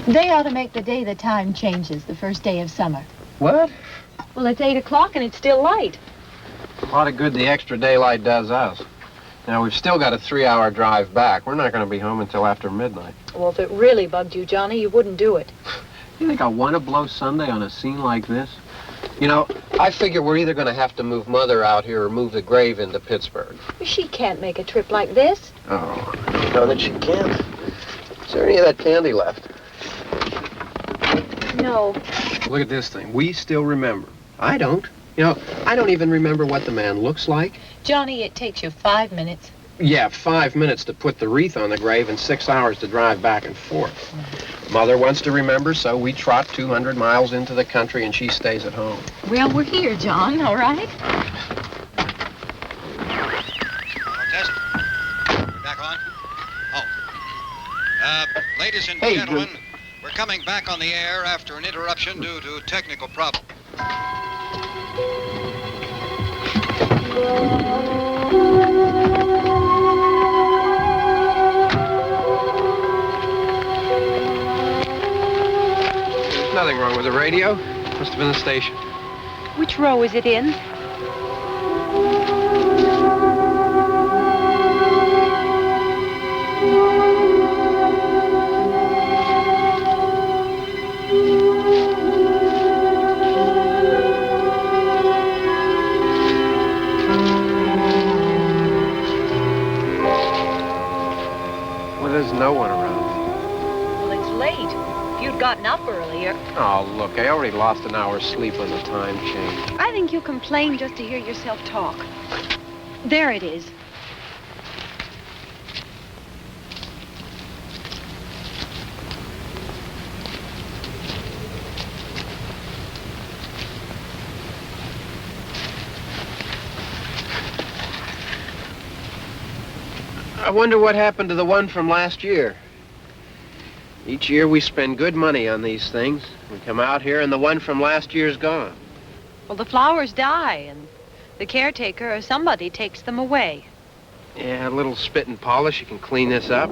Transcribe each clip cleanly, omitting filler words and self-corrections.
They ought to make the day the time changes, the first day of summer. What? Well, it's 8 o'clock and it's still light. A lot of good the extra daylight does us. Now, we've still got a 3-hour drive back. We're not going to be home until after midnight. Well, if it really bugged you, Johnny, you wouldn't do it. You think I want to blow Sunday on a scene like this? You know, I figure we're either going to have to move Mother out here or move the grave into Pittsburgh. She can't make a trip like this. Oh, I don't know that she can't. Is there any of that candy left? No. Look at this thing. We still remember. I don't. You know, I don't even remember what the man looks like. Johnny, it takes you 5 minutes. Yeah, 5 minutes to put the wreath on the grave and 6 hours to drive back and forth. Mother wants to remember, so we trot 200 miles into the country and she stays at home. Well, we're here, John, all right? Test. We're back on? Oh. Ladies and gentlemen, we're coming back on the air after an interruption due to technical problem. There's nothing wrong with the radio. Must have been the station. Which row is it in? There's no one around. Well, it's late. If you'd gotten up earlier. Oh, look, I already lost an hour's sleep on the time change. I think you complain just to hear yourself talk. There it is. I wonder what happened to the one from last year. Each year we spend good money on these things. We come out here and the one from last year's gone. Well, the flowers die and the caretaker or somebody takes them away. Yeah, a little spit and polish. You can clean this up.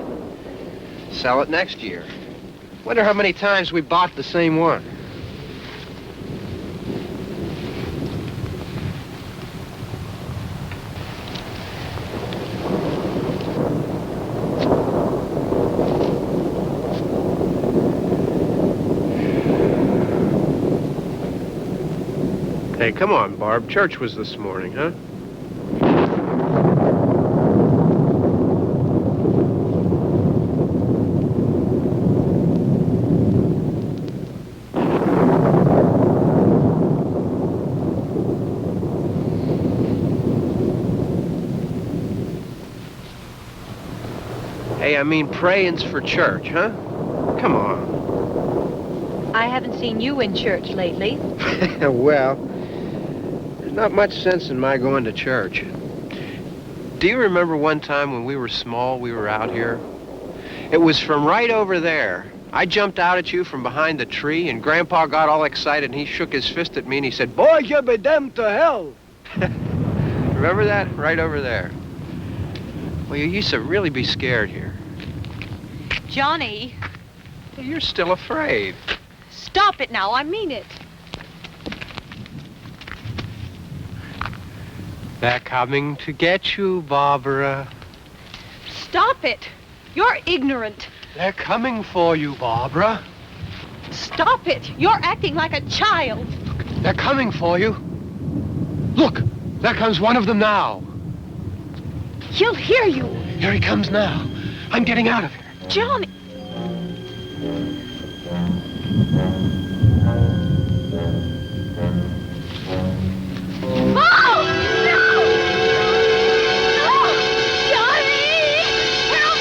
Sell it next year. Wonder how many times we bought the same one. Hey, come on, Barb. Church was this morning, huh? Hey, I mean, praying's for church, huh? Come on. I haven't seen you in church lately. Well, there's not much sense in my going to church. Do you remember one time when we were small, we were out here? It was from right over there. I jumped out at you from behind the tree, and Grandpa got all excited, and he shook his fist at me, and he said, "Boy, you be damned to hell." Remember that? Right over there. Well, you used to really be scared here. Johnny. You're still afraid. Stop it now, I mean it. They're coming to get you, Barbara. Stop it. You're ignorant. They're coming for you, Barbara. Stop it. You're acting like a child. They're coming for you. Look, there comes one of them now. He'll hear you. Here he comes now. I'm getting out of here. Johnny. Oh! No! No! Johnny! Help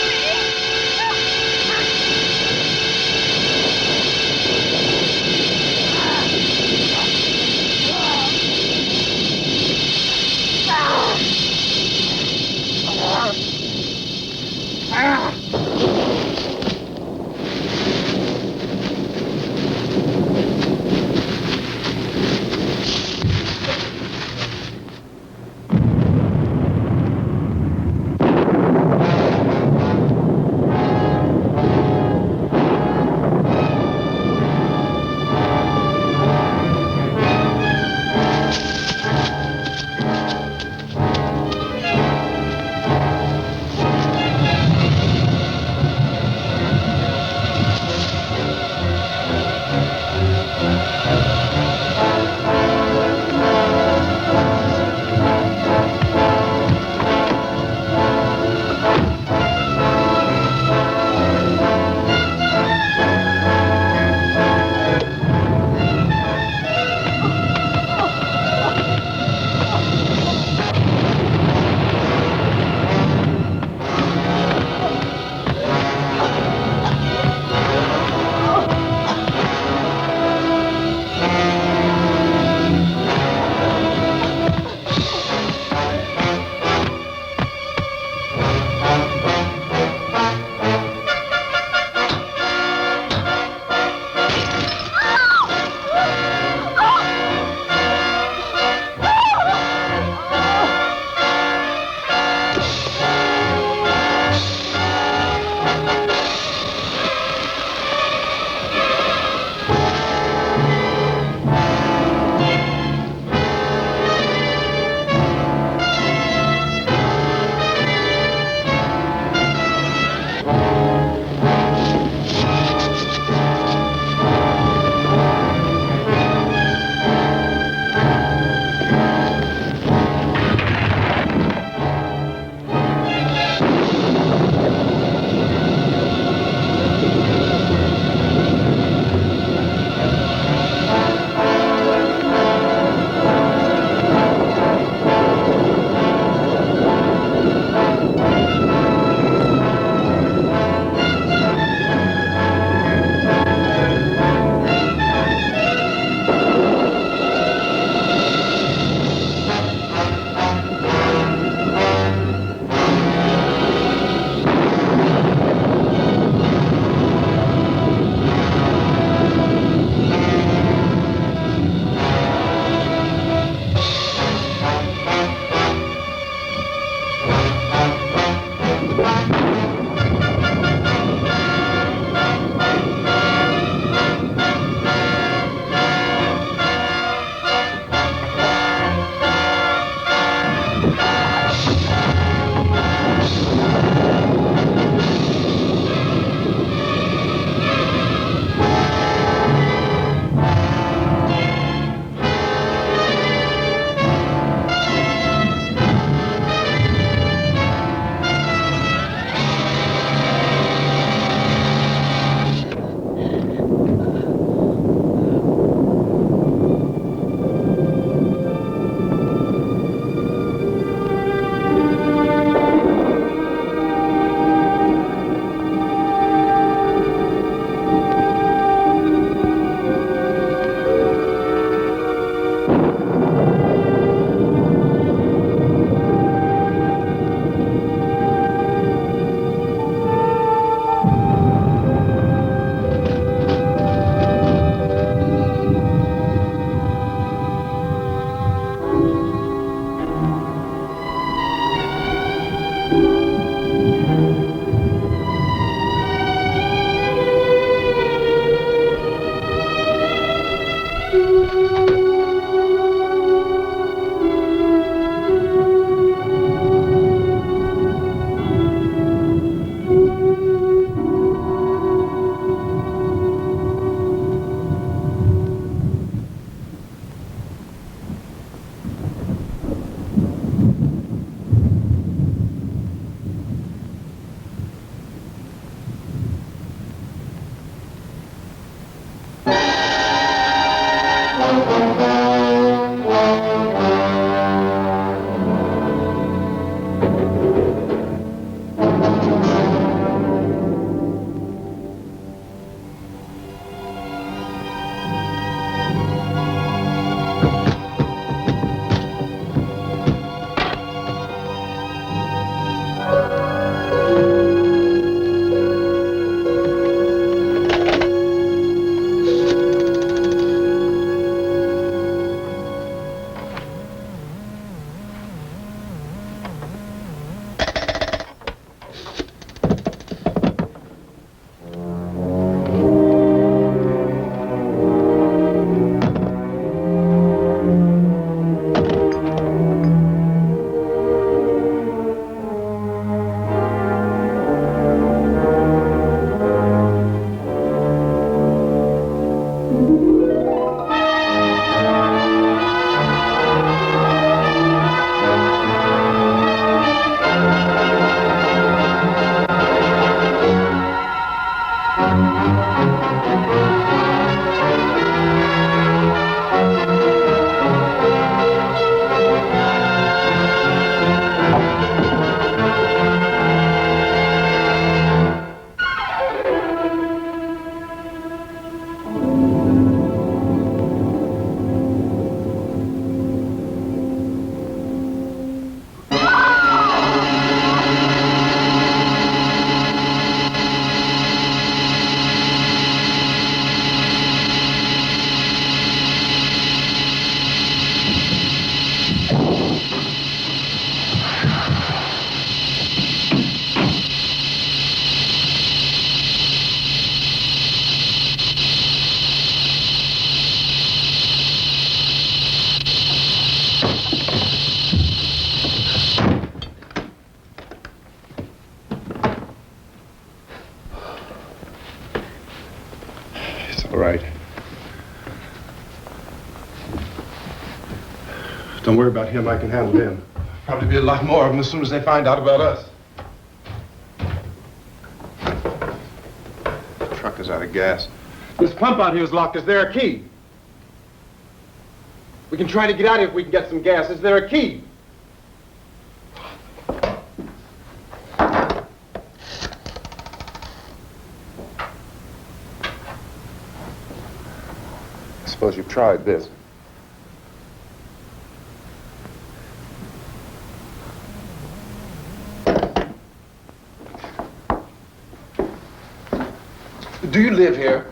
Don't worry about him, I can handle him. Probably be a lot more of them as soon as they find out about us. The truck is out of gas. This pump out here is locked. Is there a key? We can try to get out of here if we can get some gas. Is there a key? I suppose you've tried this. Do you live here?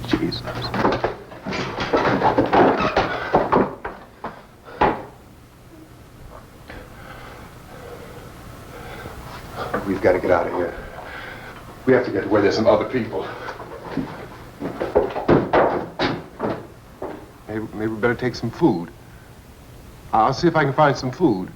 Jesus. We've got to get out of here. We have to get to where there's some other people. Maybe we better take some food. I'll see if I can find some food.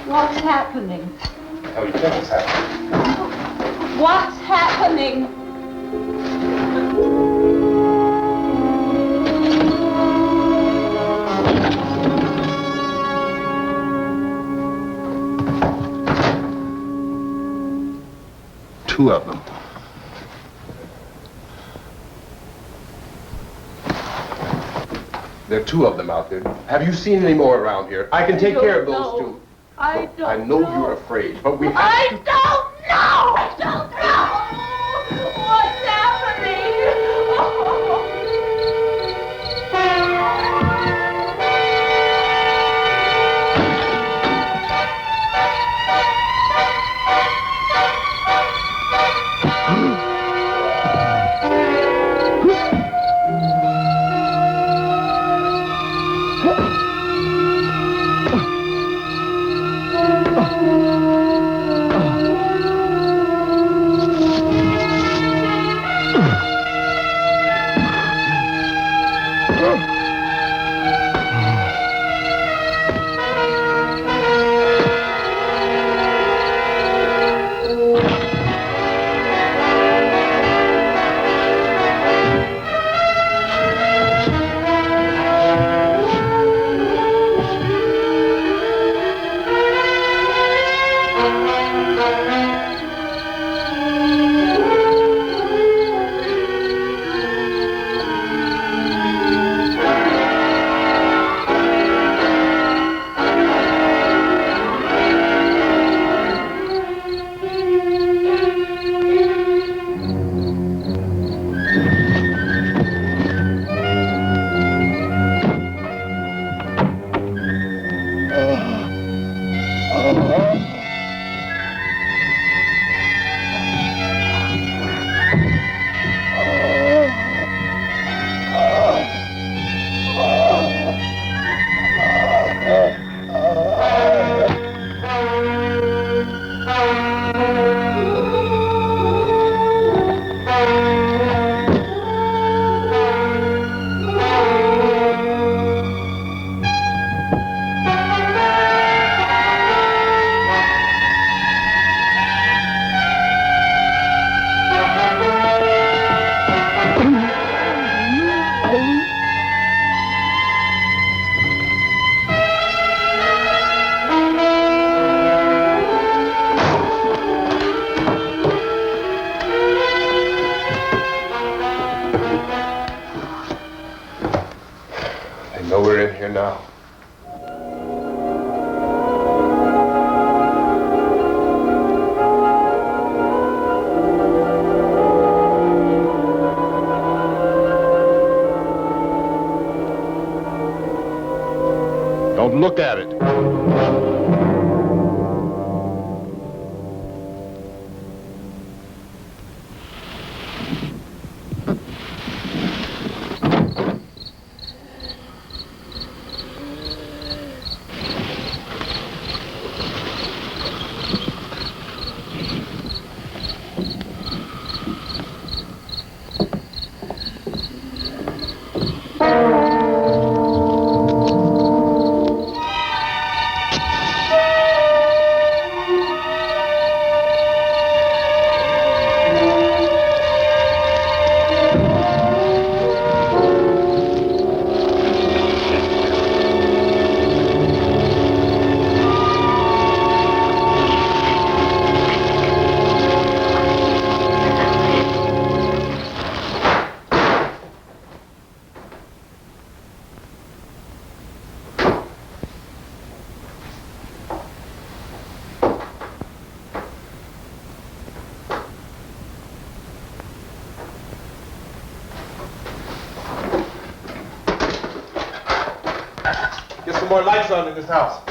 What's happening? How do you think it's happening? What's happening? Two of them. There are two of them out there. Have you seen any more around here? I can take care of those two. I don't I know you're afraid, but we have to... I don't know! I don't know! What's happening? know we're in here now. Don't look at it. More lights on in this house.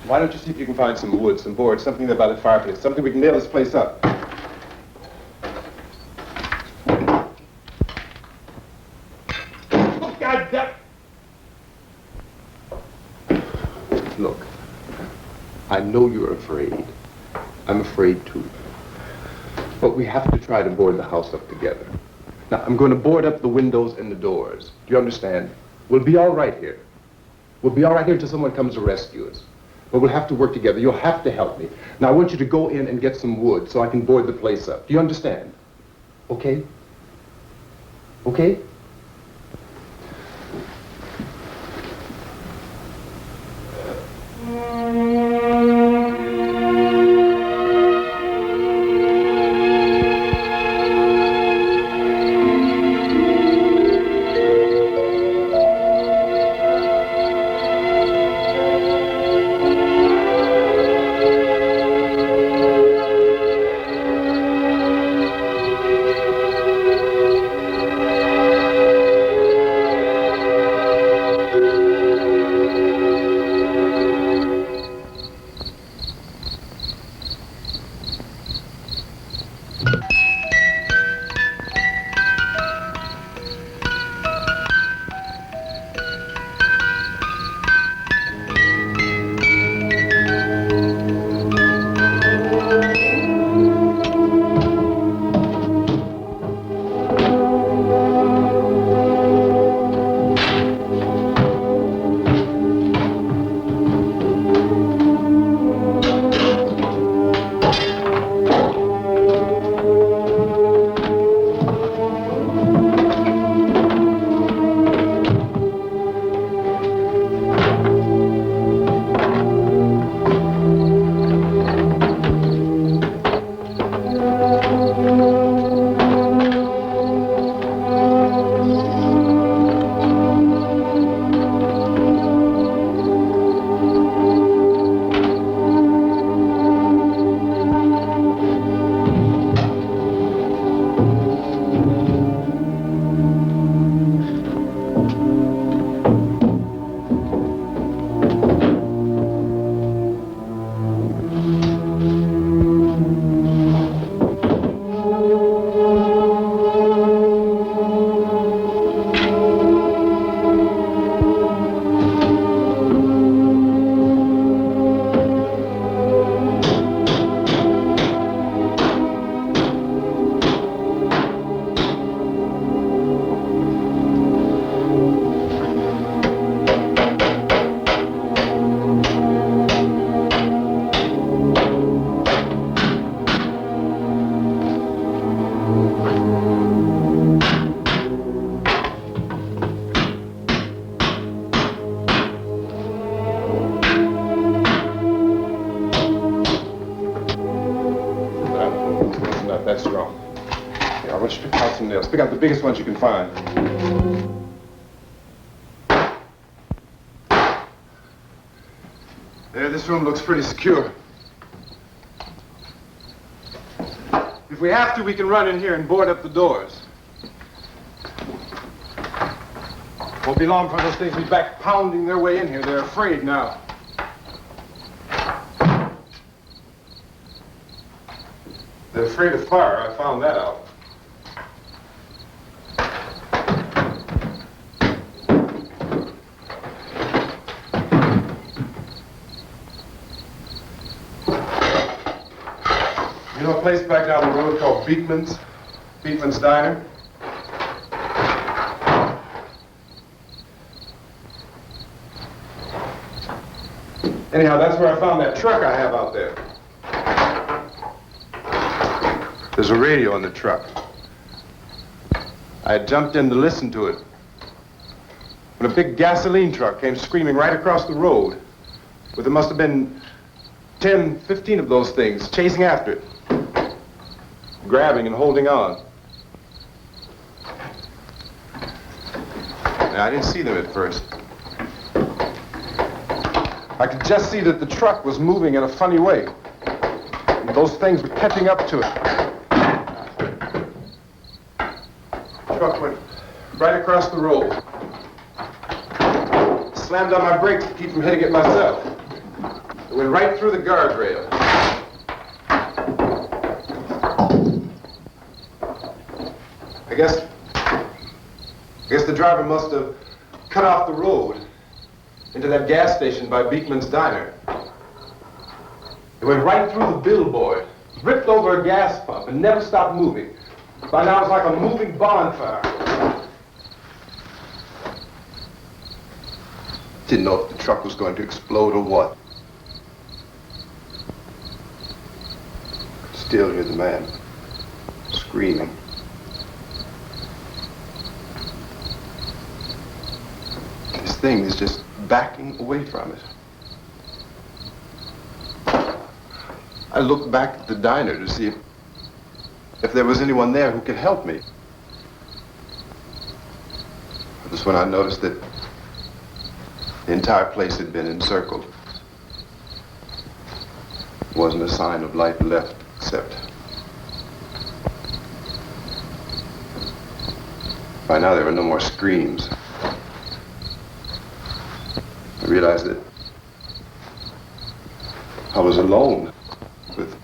Why don't you see if you can find some wood, some boards, something about the fireplace, something we can nail this place up. Oh, God damn! Look, I know you're afraid. I'm afraid too. But we have to try to board the house up together. Now, I'm going to board up the windows and the doors. Do you understand? We'll be all right here. We'll be all right here until someone comes to rescue us. But we'll have to work together. You'll have to help me. Now, I want you to go in and get some wood so I can board the place up. Do you understand? Okay? Okay? That's wrong. Yeah, I want you to pick out some nails. Pick out the biggest ones you can find. There, this room looks pretty secure. If we have to, we can run in here and board up the doors. Won't be long before those things will be back pounding their way in here. They're afraid now. They're afraid of fire. I found that out. You know a place back down the road called Beekman's? Beekman's Diner? Anyhow, that's where I found that truck I have out there. There's a radio in the truck. I had jumped in to listen to it when a big gasoline truck came screaming right across the road. But there must have been 10, 15 of those things chasing after it, grabbing and holding on. Now, I didn't see them at first. I could just see that the truck was moving in a funny way. And those things were catching up to it. The truck went right across the road. Slammed on my brakes to keep from hitting it myself. It went right through the guardrail. I guess the driver must have cut off the road into that gas station by Beekman's Diner. It went right through the billboard, ripped over a gas pump, and never stopped moving. By now, it's like a moving bonfire. Didn't know if the truck was going to explode or what. Still hear the man screaming. This thing is just backing away from it. I looked back at the diner to see if there was anyone there who could help me. It was when I noticed that the entire place had been encircled. There wasn't a sign of light left except by now there were no more screams. I realized that I was alone with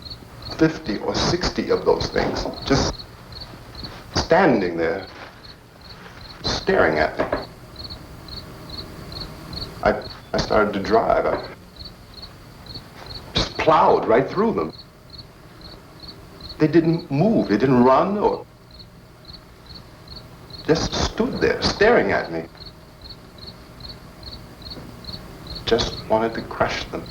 50 or 60 of those things, just standing there, staring at me. I started to drive. I just plowed right through them. They didn't move, they didn't run or just stood there staring at me. Just wanted to crush them.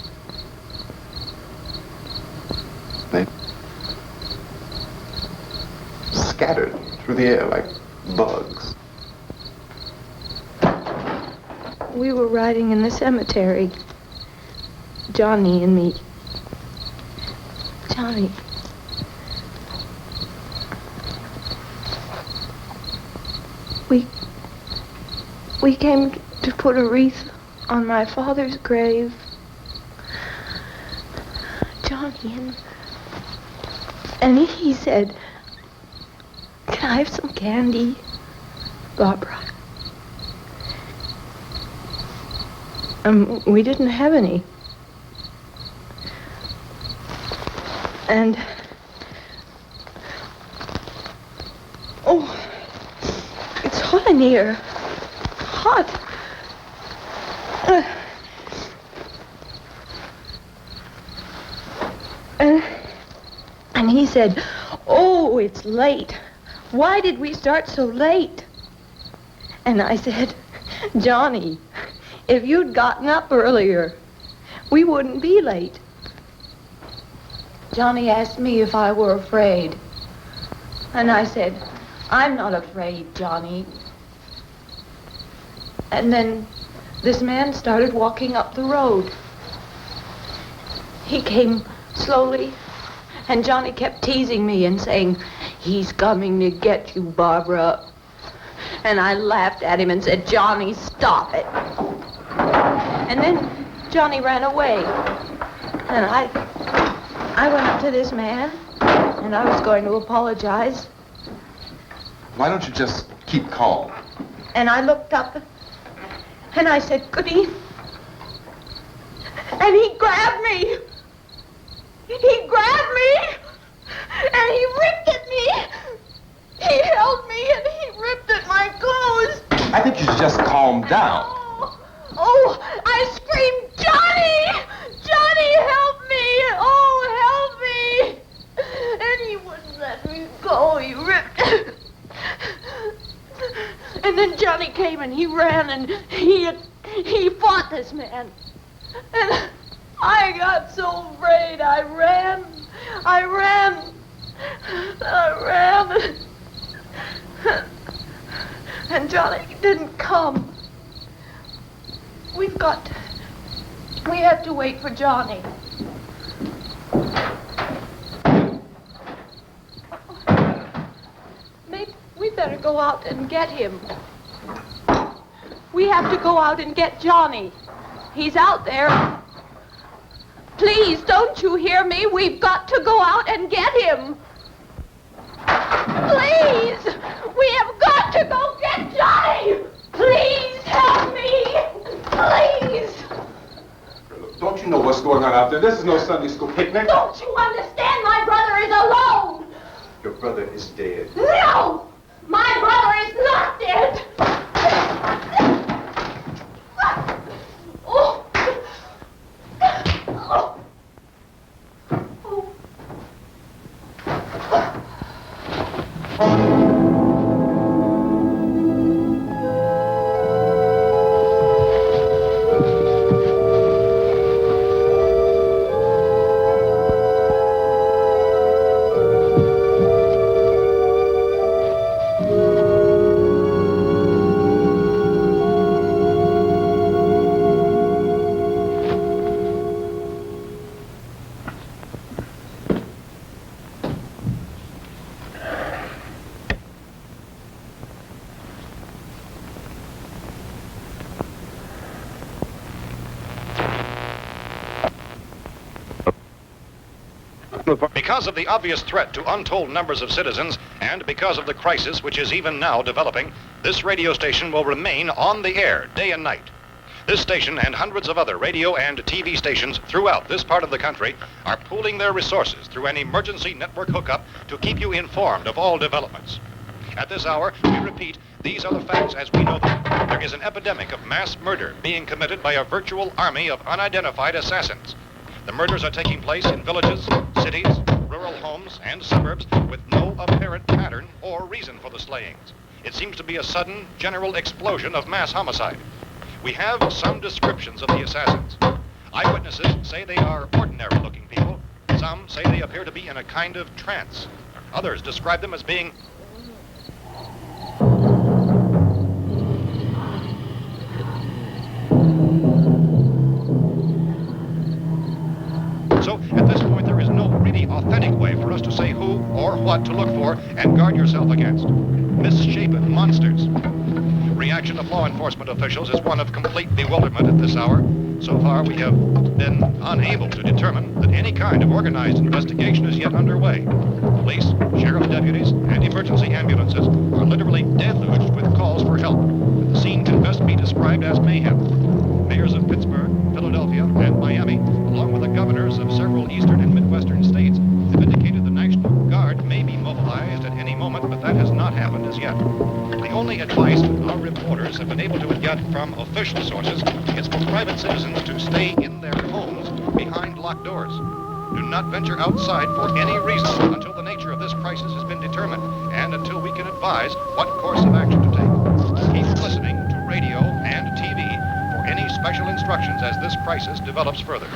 They scattered through the air like bugs. We were riding in the cemetery, Johnny and me. Johnny. We came to put a wreath on my father's grave. Johnny, and he said, "Can I have some candy, Barbara?" We didn't have any. And oh, it's hot in here. Hot. And he said, "Oh, it's late. Why did we start so late?" And I said, "Johnny, if you'd gotten up earlier, we wouldn't be late." Johnny asked me if I were afraid. And I said, "I'm not afraid, Johnny." And then this man started walking up the road. He came slowly, and Johnny kept teasing me and saying, "He's coming to get you, Barbara." And I laughed at him and said, "Johnny, stop it." And then Johnny ran away. And I went up to this man, and I was going to apologize. Why don't you just keep calm? And I looked up, and I said, "Goody." And he grabbed me. He grabbed me, and he ripped at me. He held me, and he ripped at my clothes. I think you should just calm down. Oh, I screamed, "Johnny! Johnny, help me! Oh, help me!" And he wouldn't let me go. He ripped. And then Johnny came and he ran and he fought this man. And I got so afraid. I ran. And Johnny didn't come. We have to wait for Johnny. Maybe we better go out and get him. We have to go out and get Johnny. He's out there. Please, don't you hear me? We've got to go out and get him. Please! We have got to go get Johnny! Please help me! Please! Don't you know what's going on out there? This is no Sunday school picnic. Don't you understand? My brother is alone! Your brother is dead. No! My brother is not dead! Oh! Oh! Because of the obvious threat to untold numbers of citizens, and because of the crisis which is even now developing, this radio station will remain on the air day and night. This station and hundreds of other radio and TV stations throughout this part of the country are pooling their resources through an emergency network hookup to keep you informed of all developments. At this hour, we repeat, these are the facts as we know them. There is an epidemic of mass murder being committed by a virtual army of unidentified assassins. The murders are taking place in villages, cities, rural homes, and suburbs with no apparent pattern or reason for the slayings. It seems to be a sudden, general explosion of mass homicide. We have some descriptions of the assassins. Eyewitnesses say they are ordinary-looking people. Some say they appear to be in a kind of trance. Others describe them as being So, at this point, there is no really authentic way for us to say who or what to look for and guard yourself against. Misshapen monsters. Reaction of law enforcement officials is one of complete bewilderment at this hour. So far, we have been unable to determine that any kind of organized investigation is yet underway. Police, sheriff's deputies, and emergency ambulances are literally deluged with calls for help. The scene can best be described as mayhem. Mayors of Pittsburgh, Philadelphia, and Miami, along with the governors of several eastern and midwestern states, have indicated the National Guard may be mobilized at any moment, but that has not happened as yet. The only advice our reporters have been able to get from official sources is for private citizens to stay in their homes behind locked doors. Do not venture outside for any reason until the nature of this crisis has been determined and until we can advise what course of action to take. Keep listening to radio and TV for any special instructions as this crisis develops further.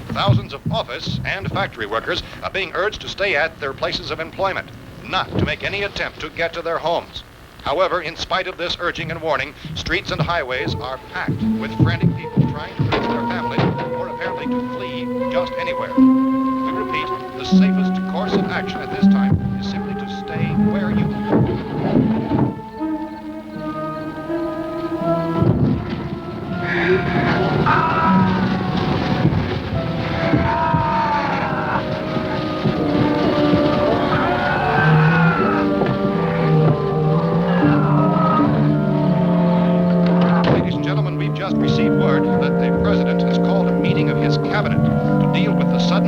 Thousands of office and factory workers are being urged to stay at their places of employment, not to make any attempt to get to their homes. However, in spite of this urging and warning, streets and highways are packed with frantic people trying to reach their families or apparently to flee just anywhere. We repeat, the safest course of action at this time is simply to stay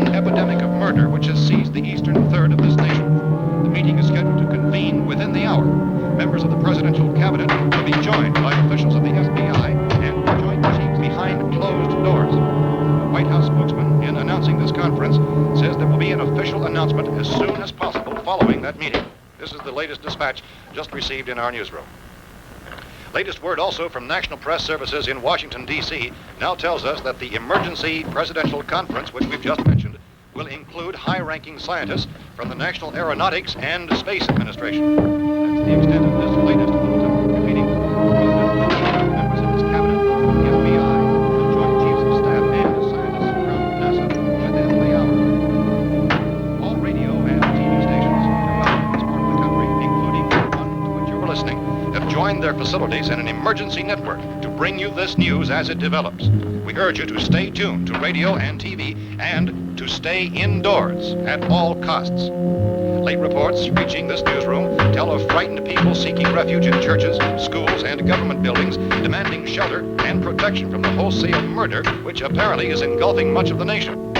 sudden epidemic of murder which has seized the eastern third of this nation. The meeting is scheduled to convene within the hour. Members of the presidential cabinet will be joined by officials of the FBI and joint chiefs behind closed doors. The White House spokesman, in announcing this conference, says there will be an official announcement as soon as possible following that meeting. This is the latest dispatch just received in our newsroom. Latest word also from National Press Services in Washington, D.C. now tells us that the emergency presidential conference, which we've just mentioned, will include high-ranking scientists from the National Aeronautics and Space Administration. That's the extent of this latest bulletin. Repeating, members of his cabinet, the FBI, the Joint Chiefs of Staff, and scientists from NASA within the hour. All radio and TV stations throughout this part of the country, including the one to which you're listening, have joined their facilities in an emergency network to bring you this news as it develops. We urge you to stay tuned to radio and TV and to stay indoors at all costs. Late reports reaching this newsroom tell of frightened people seeking refuge in churches, schools, and government buildings, demanding shelter and protection from the wholesale murder which apparently is engulfing much of the nation.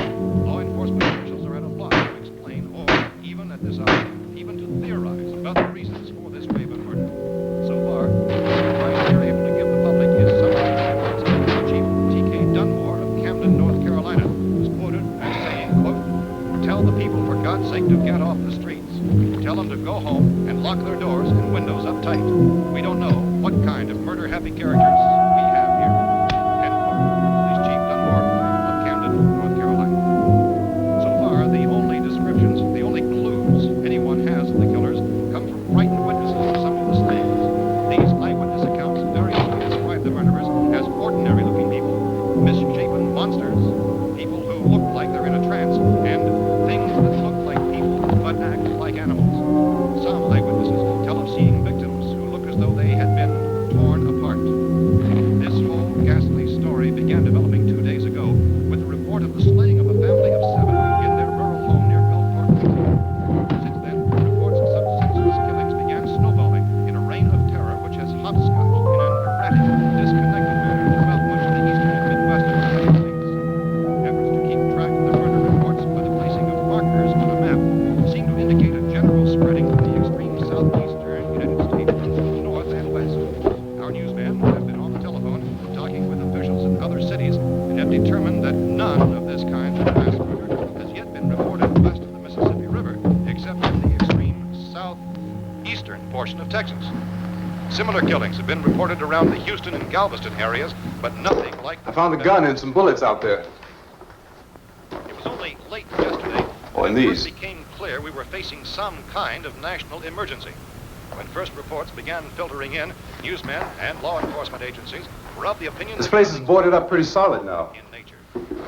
Law enforcement officials are at a loss to explain or, even at this hour, even to theorize about the reasons for this wave of murder. So far, the advice they're able to give the public is summary reports of Chief T.K. Dunmore of Camden, North Carolina, who's quoted as saying, quote, "Tell the people for God's sake to get off the streets. Tell them to go home and lock their doors and windows up tight. We don't know what kind of murder-happy characters we have here." End quote. Police Chief Dunmore of Camden, North Carolina. So far, the only descriptions, the only clues anyone has of the killers come from frightened witnesses of some of the slayings. These eyewitness accounts variously describe the murderers as ordinary-looking people, misshapen monsters, people who look like they're in a trance, and things that look like people but act like animals. Some eyewitnesses tell of seeing victims who look as though they had been torn apart. This whole ghastly story began developing 2 days ago with the report of the slaying of a family of 7 in their rural home near Gulfport, Louisiana. Since then, reports of such senseless killings began snowballing in a reign of terror which has hopscotched in an erratic, disconnected manner throughout much of the eastern and midwestern United States. Efforts to keep track of the murder reports by the placing of markers on a map seem to indicate a general spreading from the extreme southeastern United States to the north and west. Our newsmen have been on the telephone talking with officials in other cities and have determined that none of this kind of mass murder has yet been reported west of the Mississippi River, except in the extreme southeastern portion of Texas. Similar killings have been reported around the Houston and Galveston areas, but nothing like I found a gun and some bullets out there. It was only late yesterday Oh, and when it first these. became clear we were facing some kind of national emergency. When first reports began filtering in, newsmen and law enforcement agencies were of the opinion This that place is nothing boarded up pretty solid now. in nature.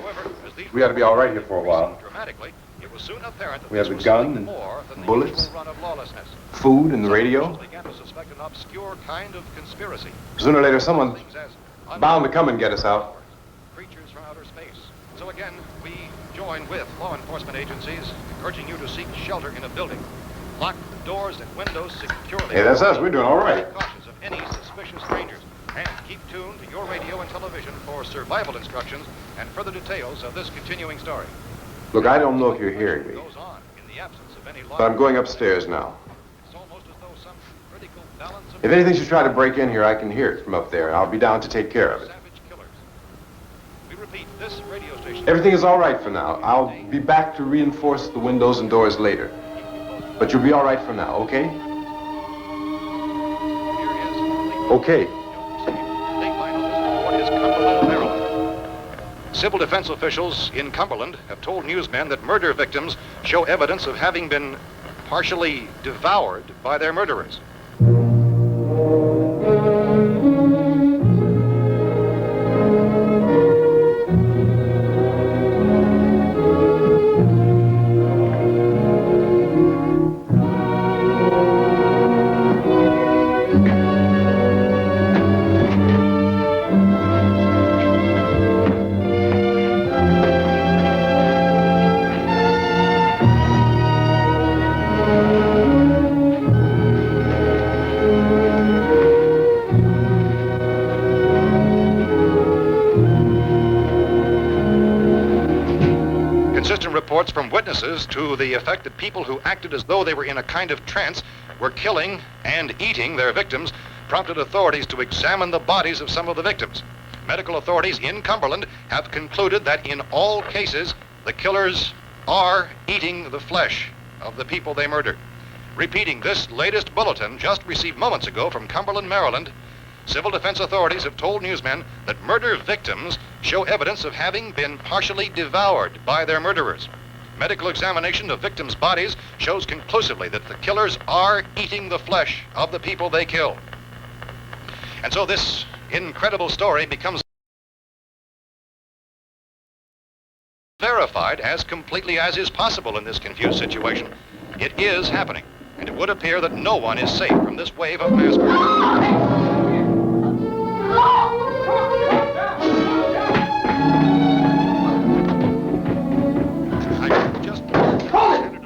However, as these We ought to be all right here for a while. increased dramatically, it was soon apparent that We have this the was gun something and more than the bullets. usual run of lawlessness. Food and the Some radio. officials began to suspect an obscure kind of conspiracy. Sooner or later, someone's Things as bound to come and get us out. creatures from outer space. So again, we join with law enforcement agencies, urging you to seek shelter in a building. Lock the doors and windows securely. Hey, that's us. We're doing all right. Be cautious of any suspicious strangers. And keep tuned to your radio and television for survival instructions and further details of this continuing story. Look, I don't know if you're hearing me, Goes on in the absence of any law. but I'm going upstairs now. It's almost as though some critical balance of If anything should try to break in here, I can hear it from up there, and I'll be down to take care of it. savage killers. We repeat, this radio station. Everything is all right for now. I'll be back to reinforce the windows and doors later. But you'll be all right for now, okay? Here is Okay. Dateline on this report is Cumberland, Maryland. Civil defense officials in Cumberland have told newsmen that murder victims show evidence of having been partially devoured by their murderers. reports from witnesses to the effect that people who acted as though they were in a kind of trance were killing and eating their victims prompted authorities to examine the bodies of some of the victims. Medical authorities in Cumberland have concluded that in all cases, the killers are eating the flesh of the people they murdered. Repeating this latest bulletin just received moments ago from Cumberland, Maryland, civil defense authorities have told newsmen that murder victims show evidence of having been partially devoured by their murderers. Medical examination of victims' bodies shows conclusively that the killers are eating the flesh of the people they killed. And so this incredible story becomes verified as completely as is possible in this confused situation. It is happening, and it would appear that no one is safe from this wave of mass murder.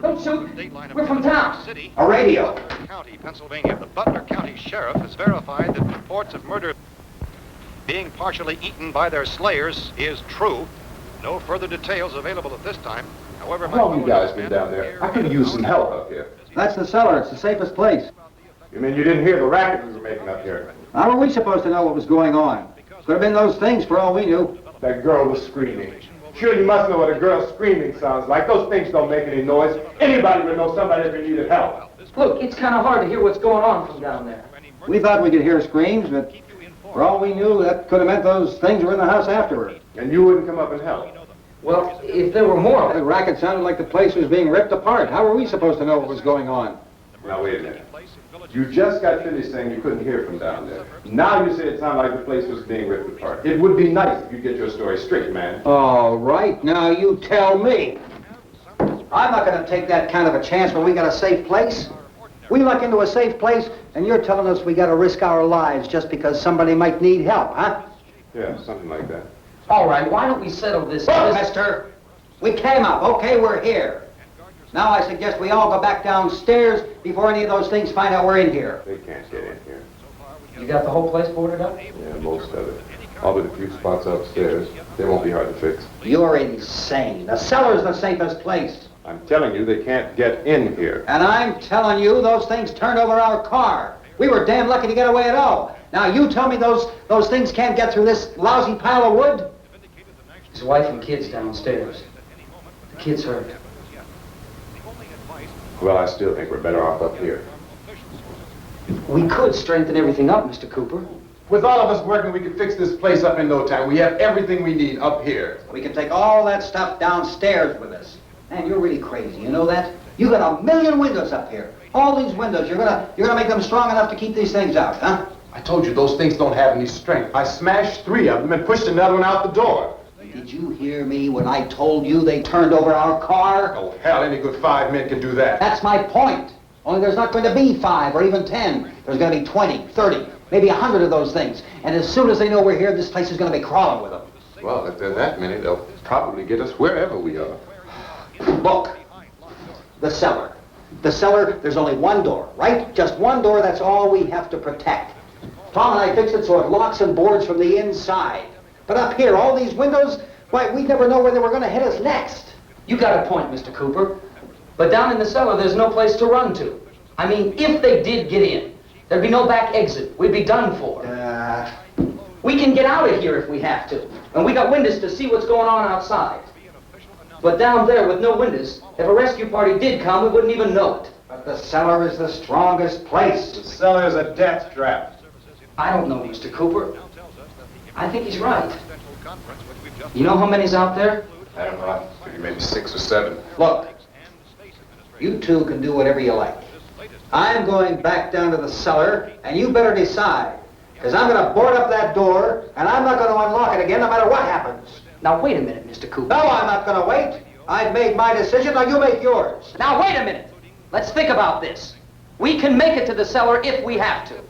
Don't shoot! We're from town. A radio. County, Pennsylvania. The Butler County Sheriff has verified that reports of murder being partially eaten by their slayers is true. No further details available at this time. However, How long you guys been down there? I could use some help up here. That's the cellar. It's the safest place. You mean you didn't hear the racket we were making up here? How were we supposed to know what was going on? Could have been those things for all we knew. That girl was screaming. Sure, you must know what a girl screaming sounds like. Those things don't make any noise. Anybody would know somebody ever needed help. Look, it's kind of hard to hear what's going on from down there. We thought we could hear screams, but for all we knew, that could have meant those things were in the house afterward. And you wouldn't come up and help? Well, if there were more... The racket sounded like the place was being ripped apart. How were we supposed to know what was going on? Now, wait a minute. You just got finished saying you couldn't hear from down there. Now you say it sounded like the place was being ripped apart. It would be nice if you get your story straight, man. All right, now you tell me. I'm not going to take that kind of a chance when we got a safe place. We luck into a safe place, and you're telling us we got to risk our lives just because somebody might need help, huh? Yeah, something like that. All right, why don't we settle this... Look, mister, we came up. Okay, we're here. Now I suggest we all go back downstairs before any of those things find out we're in here. They can't get in here. You got the whole place boarded up? Yeah, most of it. All but a few spots upstairs. They won't be hard to fix. You're insane. The cellar's the safest place. I'm telling you, they can't get in here. And I'm telling you, those things turned over our car. We were damn lucky to get away at all. Now you tell me those things can't get through this lousy pile of wood? His wife and kids downstairs. The kid's hurt. Well, I still think we're better off up here. We could strengthen everything up, Mr. Cooper. With all of us working, we could fix this place up in no time. We have everything we need up here. We can take all that stuff downstairs with us. Man, you're really crazy, you know that? You got 1,000,000 windows up here. All these windows, you're gonna make them strong enough to keep these things out, huh? I told you, those things don't have any strength. I smashed 3 of them and pushed another one out the door. Did you hear me when I told you they turned over our car? Oh, hell, any good 5 men can do that. That's my point. Only there's not going to be 5 or even 10. There's going to be 20, 30, maybe 100 of those things. And as soon as they know we're here, this place is going to be crawling with them. Well, if there are that many, they'll probably get us wherever we are. Look, the cellar. The cellar, there's only one door, right? Just one door, that's all we have to protect. Tom and I fixed it so it locks and boards from the inside. But up here, all these windows, why, we'd never know where they were going to hit us next. You got a point, Mr. Cooper. But down in the cellar, there's no place to run to. I mean, if they did get in, there'd be no back exit. We'd be done for. We can get out of here if we have to. And we got windows to see what's going on outside. But down there with no windows, if a rescue party did come, we wouldn't even know it. But the cellar is the strongest place. The cellar is a death trap. I don't know, Mr. Cooper. I think he's right. You know how many's out there? I don't know. Maybe 6 or 7. Look, you two can do whatever you like. I'm going back down to the cellar, and you better decide. Because I'm going to board up that door, and I'm not going to unlock it again no matter what happens. Now, wait a minute, Mr. Cooper. No, I'm not going to wait. I've made my decision, now you make yours. Now, wait a minute. Let's think about this. We can make it to the cellar if we have to.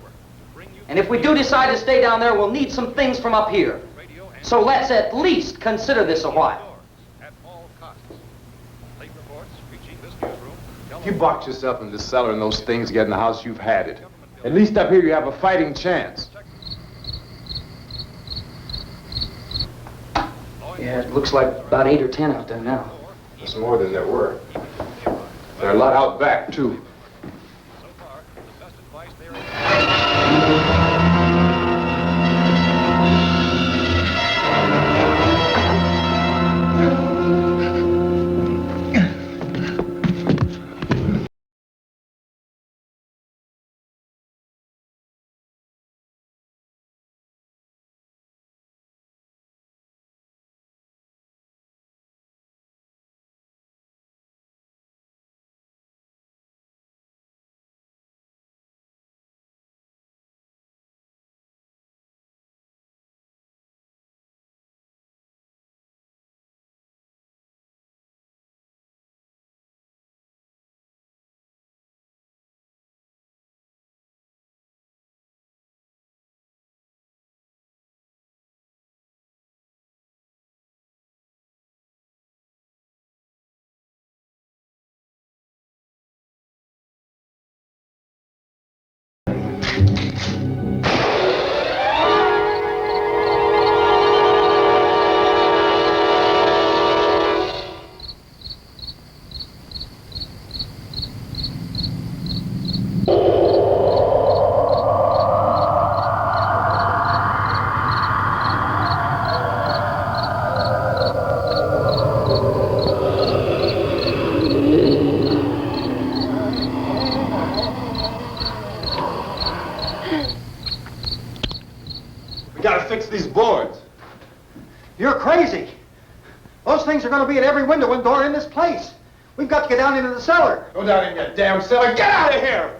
And if we do decide to stay down there, we'll need some things from up here. So let's at least consider this a while. If you box yourself in the cellar and those things get in the house, you've had it. At least up here you have a fighting chance. Yeah, it looks like about 8 or 10 out there now. The It's more than there were. There are a lot out back, too. So far, the best advice there We gotta fix these boards. You're crazy. Those things are going to be at every window and door in this place. We've got to get down into the cellar. Go down in your damn cellar. Get out of here!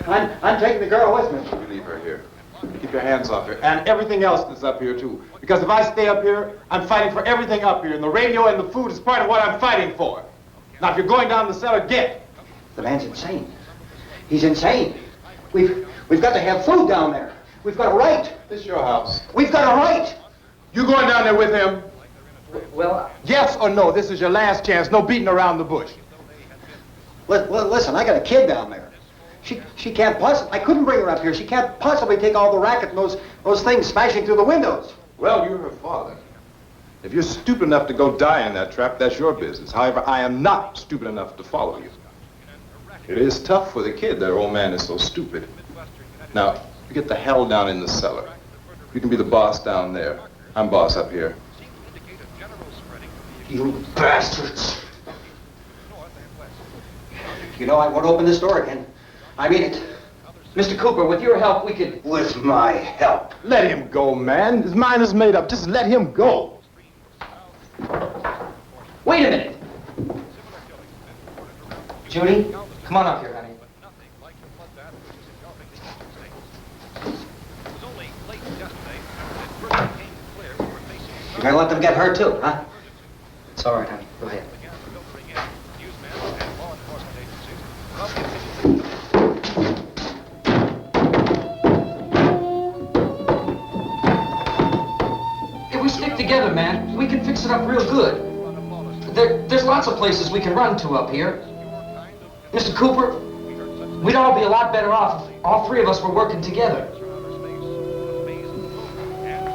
I'm taking the girl with me. You leave her here. Keep your hands off her. And everything else that's up here, too. Because if I stay up here, I'm fighting for everything up here. And the radio and the food is part of what I'm fighting for. Now, if you're going down the cellar, get. The man's insane. He's insane. We've got to have food down there. We've got a right. This is your house. We've got a right. You going down there with him? Well, Yes or no? This is your last chance. No beating around the bush. Listen, I got a kid down there. She can't possibly, I couldn't bring her up here. She can't possibly take all the racket and those things smashing through the windows. Well, you're her father. If you're stupid enough to go die in that trap, that's your business. However, I am not stupid enough to follow you. It is tough for the kid. That old man is so stupid. Now, you get the hell down in the cellar. You can be the boss down there. I'm boss up here. You bastards. You know, I won't open this door again. I mean it. Mr. Cooper, with your help, we could... With my help. Let him go, man. His mind is made up. Just let him go. Wait a minute. Judy, come on up here, honey. You're gonna let them get hurt too, huh? It's all right, honey. Go ahead. If we stick together, man, we can fix it up real good. There's lots of places we can run to up here. Mr. Cooper, we'd all be a lot better off if all three of us were working together.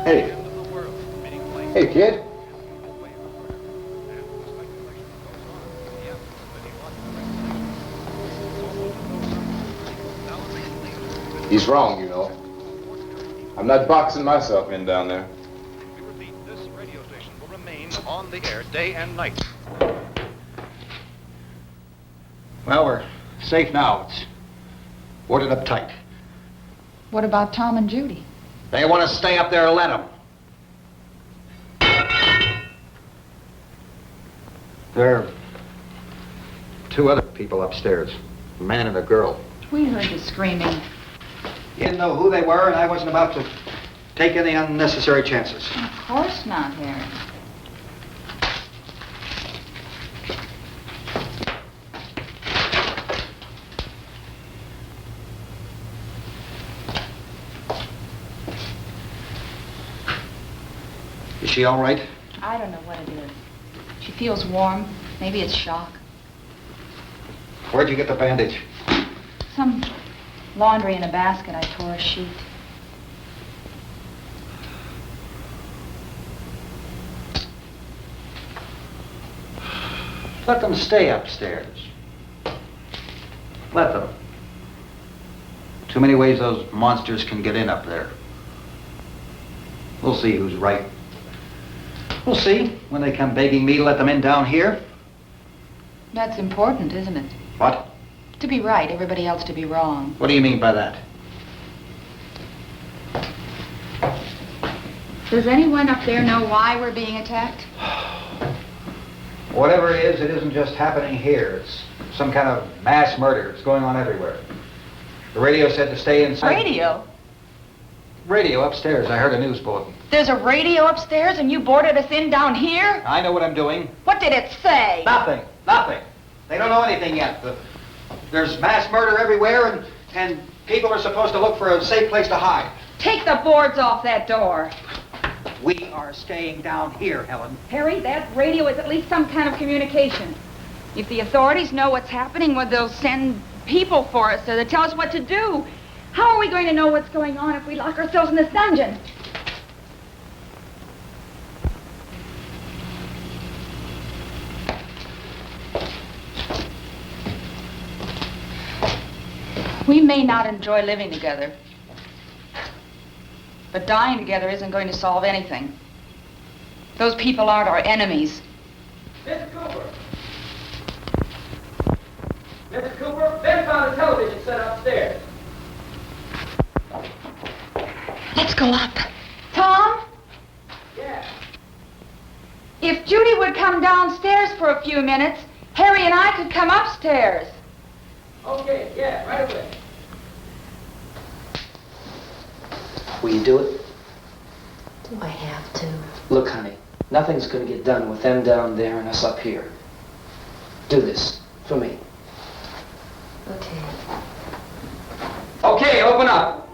Hey. Hey, kid. He's wrong, you know. I'm not boxing myself in down there. We repeat, this radio station will remain on the air day and night. Well, we're safe now. It's boarded up tight. What about Tom and Judy? They want to stay up there, let them. There are two other people upstairs, a man and a girl. We heard the screaming. You didn't know who they were, and I wasn't about to take any unnecessary chances. Of course not, Harry. Is she all right? I don't know what it is. She feels warm. Maybe it's shock. Where'd you get the bandage? Some laundry in a basket. I tore a sheet. Let them stay upstairs. Let them. Too many ways those monsters can get in up there. We'll see who's right. We'll see when they come begging me to let them in down here. That's important, isn't it? What? To be right, everybody else to be wrong. What do you mean by that? Does anyone up there know why we're being attacked? Whatever it is, it isn't just happening here. It's some kind of mass murder. It's going on everywhere. The radio said to stay inside. Radio? Radio upstairs. I heard a news bulletin. There's a radio upstairs and you boarded us in down here? I know what I'm doing. What did it say? Nothing. Nothing. They don't know anything yet. There's mass murder everywhere, and people are supposed to look for a safe place to hide. Take the boards off that door. We are staying down here, Helen. Harry, that radio is at least some kind of communication. If the authorities know what's happening, well, they'll send people for us so they'll tell us what to do. How are we going to know what's going on if we lock ourselves in this dungeon? We may not enjoy living together, but dying together isn't going to solve anything. Those people aren't our enemies. Mr. Cooper! Mr. Cooper, Ben found a television set upstairs. Let's go up. Tom? Yeah. If Judy would come downstairs for a few minutes, Harry and I could come upstairs. Okay, yeah, right away. Will you do it? Do I have to? Look, honey, nothing's gonna get done with them down there and us up here. Do this for me. Okay. Okay, open up.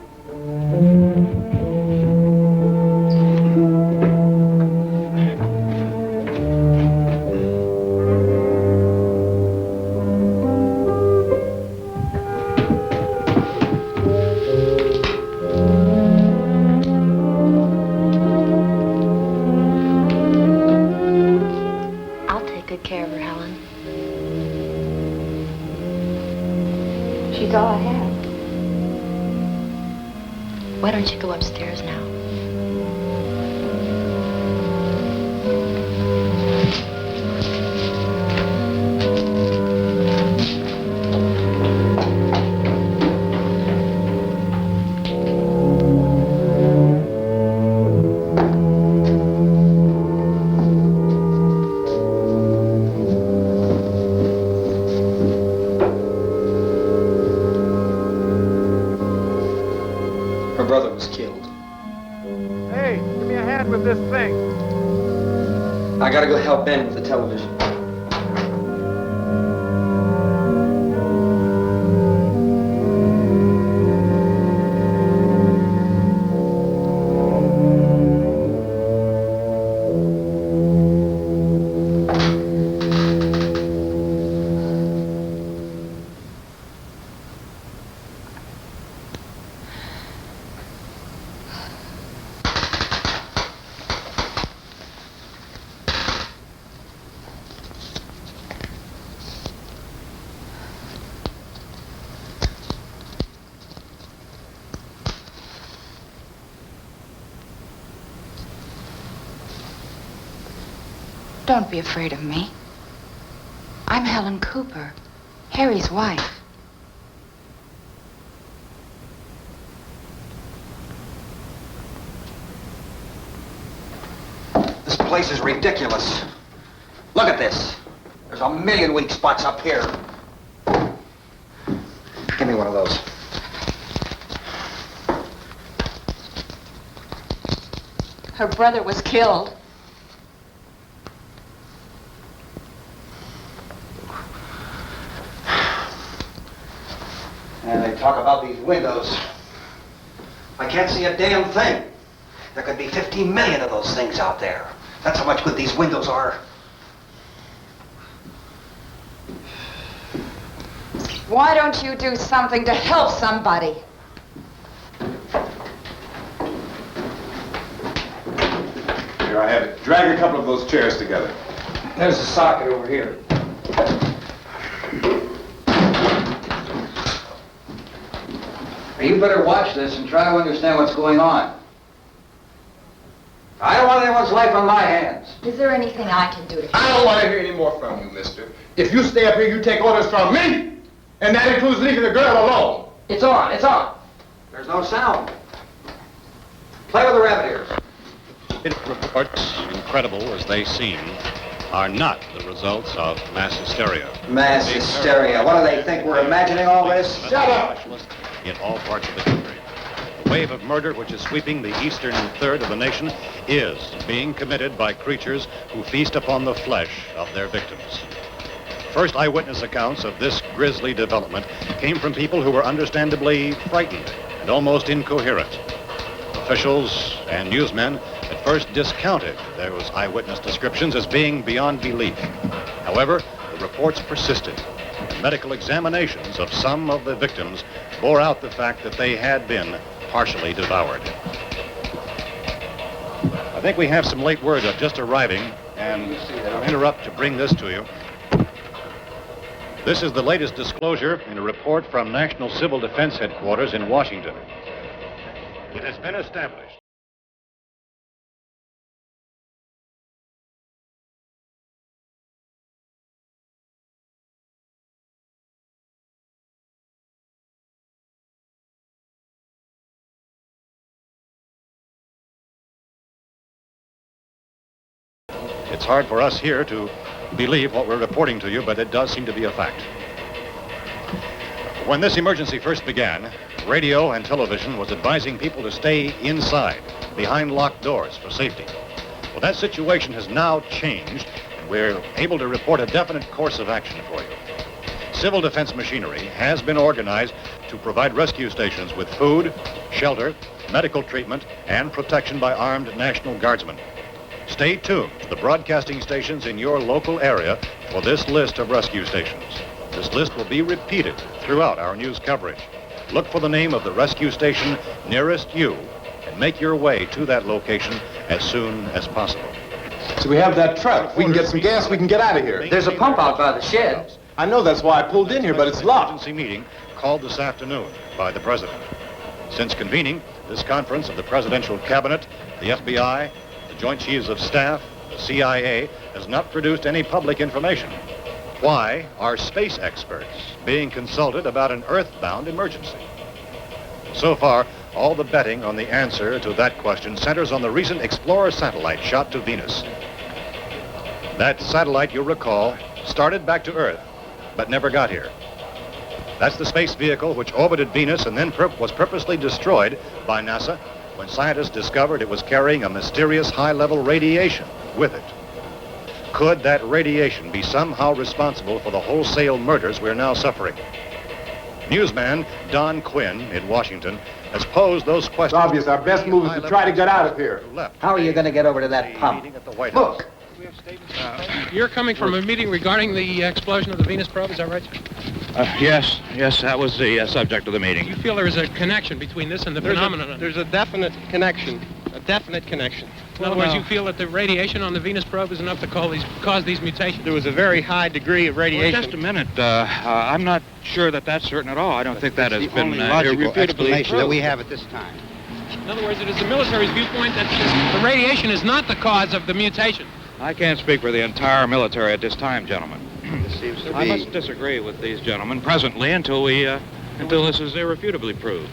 I'll take good care of her, Helen. She's all I have. Why don't you go upstairs now? Her brother was killed. Hey, give me a hand with this thing. I gotta go help Ben with the television. Don't be afraid of me. I'm Helen Cooper, Harry's wife. This place is ridiculous. Look at this. There's a million weak spots up here. Give me one of those. Her brother was killed. And they talk about these windows. I can't see a damn thing. There could be 15 million of those things out there. That's how much good these windows are. Why don't you do something to help somebody? Here, I have it. Drag a couple of those chairs together. There's a socket over here. You better watch this and try to understand what's going on. I don't want anyone's life on my hands. Is there anything I can do to... I don't want to hear any more from you, mister. If you stay up here, you take orders from me. And that includes leaving the girl alone. It's on, it's on. There's no sound. Play with the rabbit ears. Reports, incredible as they seem, are not the results of mass hysteria. Mass hysteria. What do they think? We're imagining all this? Shut up! In all parts of the country. The wave of murder which is sweeping the eastern third of the nation is being committed by creatures who feast upon the flesh of their victims. First eyewitness accounts of this grisly development came from people who were understandably frightened and almost incoherent. Officials and newsmen at first discounted those eyewitness descriptions as being beyond belief. However, the reports persisted. Medical examinations of some of the victims bore out the fact that they had been partially devoured. I think we have some late word just arriving, and I'll interrupt to bring this to you. This is the latest disclosure in a report from National Civil Defense Headquarters in Washington. It has been established. It's hard for us here to believe what we're reporting to you, but it does seem to be a fact. When this emergency first began, radio and television was advising people to stay inside, behind locked doors for safety. Well, that situation has now changed, and we're able to report a definite course of action for you. Civil defense machinery has been organized to provide rescue stations with food, shelter, medical treatment, and protection by armed National Guardsmen. Stay tuned to the broadcasting stations in your local area for this list of rescue stations. This list will be repeated throughout our news coverage. Look for the name of the rescue station nearest you and make your way to that location as soon as possible. So we have that truck. If we can get some gas, we can get out of here. There's a pump out by the shed. I know, that's why I pulled in here, but it's locked. Emergency meeting called this afternoon by the President. Since convening this conference of the Presidential Cabinet, the FBI, the Joint Chiefs of Staff, the CIA has not produced any public information. Why are space experts being consulted about an earthbound emergency? So far, all the betting on the answer to that question centers on the recent Explorer satellite shot to Venus. That satellite, you'll recall, started back to Earth, but never got here. That's the space vehicle which orbited Venus and then was purposely destroyed by NASA when scientists discovered it was carrying a mysterious high-level radiation with it. Could that radiation be somehow responsible for the wholesale murders we're now suffering? Newsman Don Quinn in Washington has posed those questions. It's obvious our best move is to try to get out of here. How are you going to get over to that pump? Look! You're coming from a meeting regarding the explosion of the Venus probe, is that right, sir? Yes, that was the subject of the meeting. You feel there is a connection between this and the phenomenon? There's a definite connection. In other words, you feel that the radiation on the Venus probe is enough to cause these mutations? There was a very high degree of radiation. Well, just a minute. I'm not sure that that's certain at all. I don't think that has been irrefutably proved. that we have at this time. In other words, it is the military's viewpoint that the radiation is not the cause of the mutation. I can't speak for the entire military at this time, gentlemen. This seems to be... I must disagree with these gentlemen presently until this is irrefutably proved.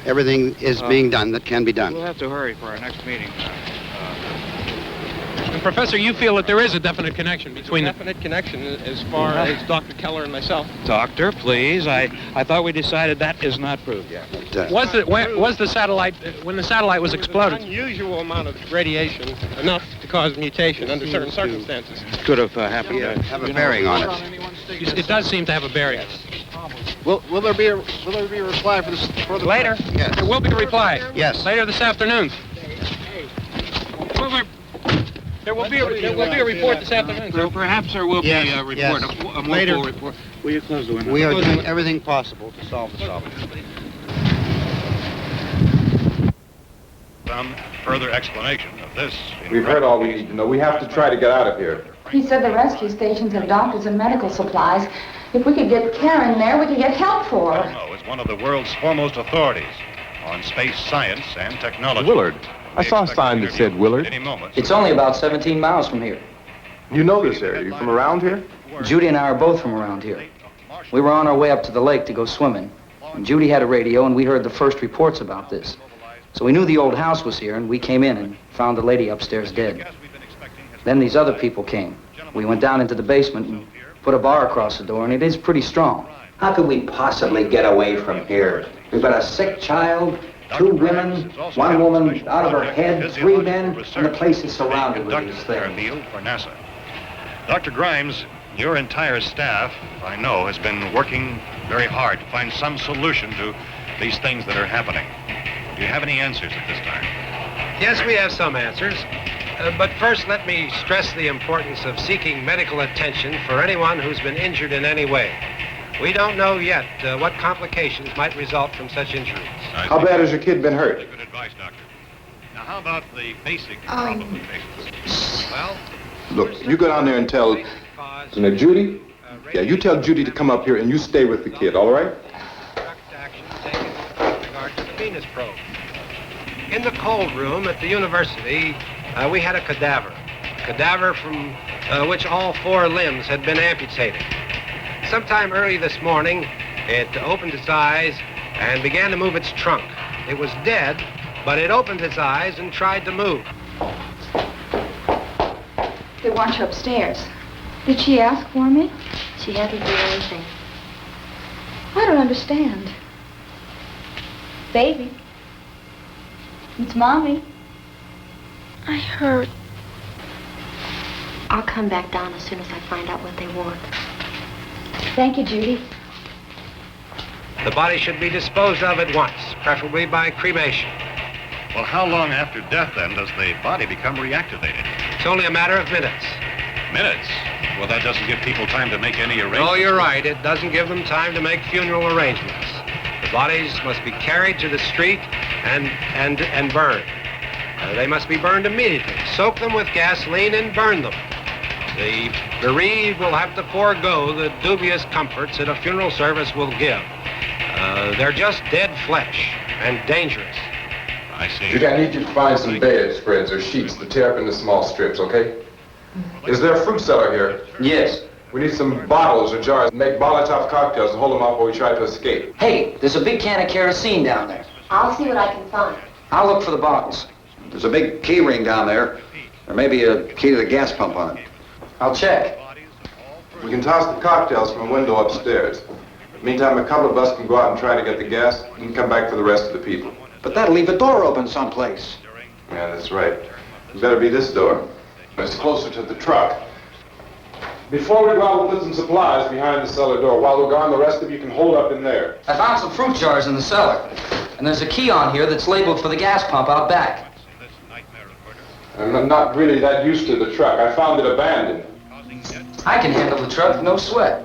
Everything is being done that can be done. We'll have to hurry for our next meeting. And Professor, you feel that there is a definite connection between them? Definite connection as far as Dr. Keller and myself. Doctor, please. I thought we decided that is not proved yet. Was the satellite, when the satellite was exploded? An unusual amount of radiation, enough to cause mutation under certain circumstances. Could have happened. Have a bearing on it. It does seem to have a bearing. Will there be a reply for the later? Yes. There will be a reply. Yes. Later this afternoon. There will be a report this afternoon. So perhaps there will be a report, yes. a more full report. Will you close the window? We are doing everything possible to solve the problem. Some further explanation of this. We've heard all we need to know. We have to try to get out of here. He said the rescue stations have doctors and medical supplies. If we could get care in there, we could get help for her. No, it's one of the world's foremost authorities on space science and technology. Willard. I saw a sign that said Willard. Any moment. It's only about 17 miles from here. You know this area. You from around here? Judy and I are both from around here. We were on our way up to the lake to go swimming. And Judy had a radio, and we heard the first reports about this. So we knew the old house was here, and we came in and found the lady upstairs dead. Then these other people came. We went down into the basement and put a bar across the door, and it is pretty strong. How could we possibly get away from here? We've got a sick child, 2 women, 1 woman out of her head, 3 men, and the place is surrounded with these things. Meal for NASA. Dr. Grimes, your entire staff, I know, has been working very hard to find some solution to these things that are happening. Do you have any answers at this time? Yes, we have some answers. But first, let me stress the importance of seeking medical attention for anyone who's been injured in any way. We don't know yet what complications might result from such injuries. How bad has your kid been hurt? Good advice, Doctor. Now, how about the basic problem of patients? Well, Look, you go down there and tell, Judy? Yeah, you tell Judy to come up here and you stay with the kid, all right? direct action taken with regard to the Venus probe. In the cold room at the university, we had a cadaver from which all 4 limbs had been amputated. Sometime early this morning, it opened its eyes and began to move its trunk. It was dead, but it opened its eyes and tried to move. They want you upstairs. Did she ask for me? She hasn't done anything. I don't understand. Baby. It's Mommy. I heard. I'll come back down as soon as I find out what they want. Thank you, Judy. The body should be disposed of at once, preferably by cremation. Well, how long after death, then, does the body become reactivated? It's only a matter of minutes. Minutes? Well, that doesn't give people time to make any arrangements. Oh, you're right. It doesn't give them time to make funeral arrangements. The bodies must be carried to the street and burned. They must be burned immediately. Soak them with gasoline and burn them. The bereaved will have to forego the dubious comforts that a funeral service will give. They're just dead flesh and dangerous. I see. Judy, I need you to find some bedspreads or sheets to tear up into small strips, okay? Is there a fruit cellar here? Yes. We need some bottles or jars to make Molotov cocktails to hold them off while we try to escape. Hey, there's a big can of kerosene down there. I'll see what I can find. I'll look for the bottles. There's a big key ring down there. There may be a key to the gas pump on it. I'll check. We can toss the cocktails from a window upstairs. Meantime, a couple of us can go out and try to get the gas and come back for the rest of the people. But that'll leave a door open someplace. Yeah, that's right. It better be this door. It's closer to the truck. Before we go out, we'll put some supplies behind the cellar door. While we're gone, the rest of you can hold up in there. I found some fruit jars in the cellar. And there's a key on here that's labeled for the gas pump out back. I'm not really that used to the truck. I found it abandoned. I can handle the truck, no sweat.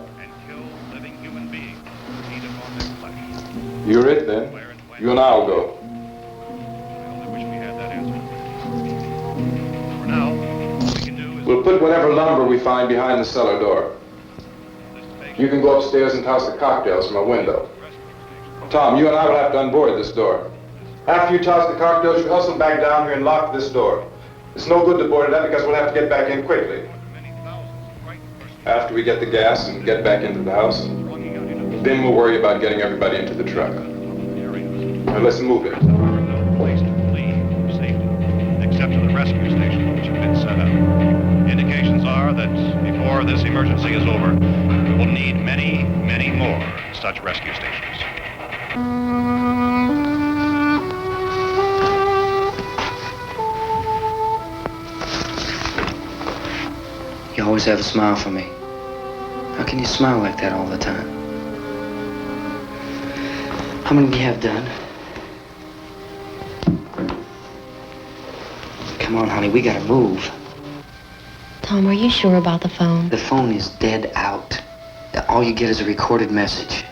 You're it, then. You and I'll go. We'll put whatever lumber we find behind the cellar door. You can go upstairs and toss the cocktails from a window. Tom, you and I will have to unboard this door. After you toss the cocktails, you hustle back down here and lock this door. It's no good to board it up because we'll have to get back in quickly. After we get the gas and get back into the house, then we'll worry about getting everybody into the truck. Now let's move it. No place to flee safely, except to the rescue stations which have been set up. Indications are that before this emergency is over, we will need many, many more such rescue stations. You always have a smile for me. How can you smile like that all the time? How many do you have done? Come on, honey, we gotta move. Tom, are you sure about the phone? The phone is dead out. All you get is a recorded message.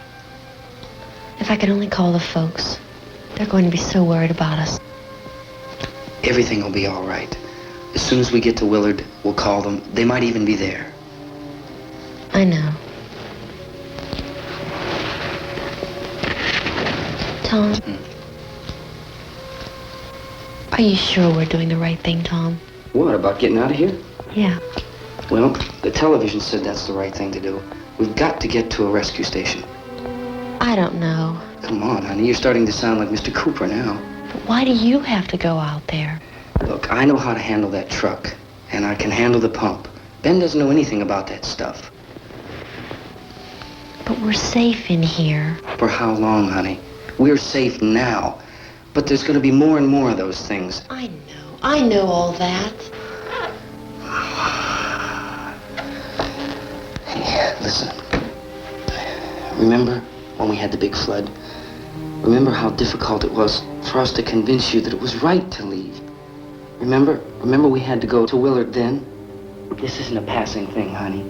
If I could only call the folks. They're going to be so worried about us. Everything will be all right. As soon as we get to Willard, we'll call them. They might even be there. I know. Tom. Are you sure we're doing the right thing, Tom? What, about getting out of here? Yeah. Well, the television said that's the right thing to do. We've got to get to a rescue station. I don't know. Come on, honey, you're starting to sound like Mr. Cooper now. But why do you have to go out there? Look, I know how to handle that truck, and I can handle the pump. Ben doesn't know anything about that stuff. But we're safe in here. For how long, honey? We're safe now. But there's going to be more and more of those things. I know all that. Hey, listen. Remember when we had the big flood? Remember how difficult it was for us to convince you that it was right to leave? Remember we had to go to Willard then? This isn't a passing thing, honey.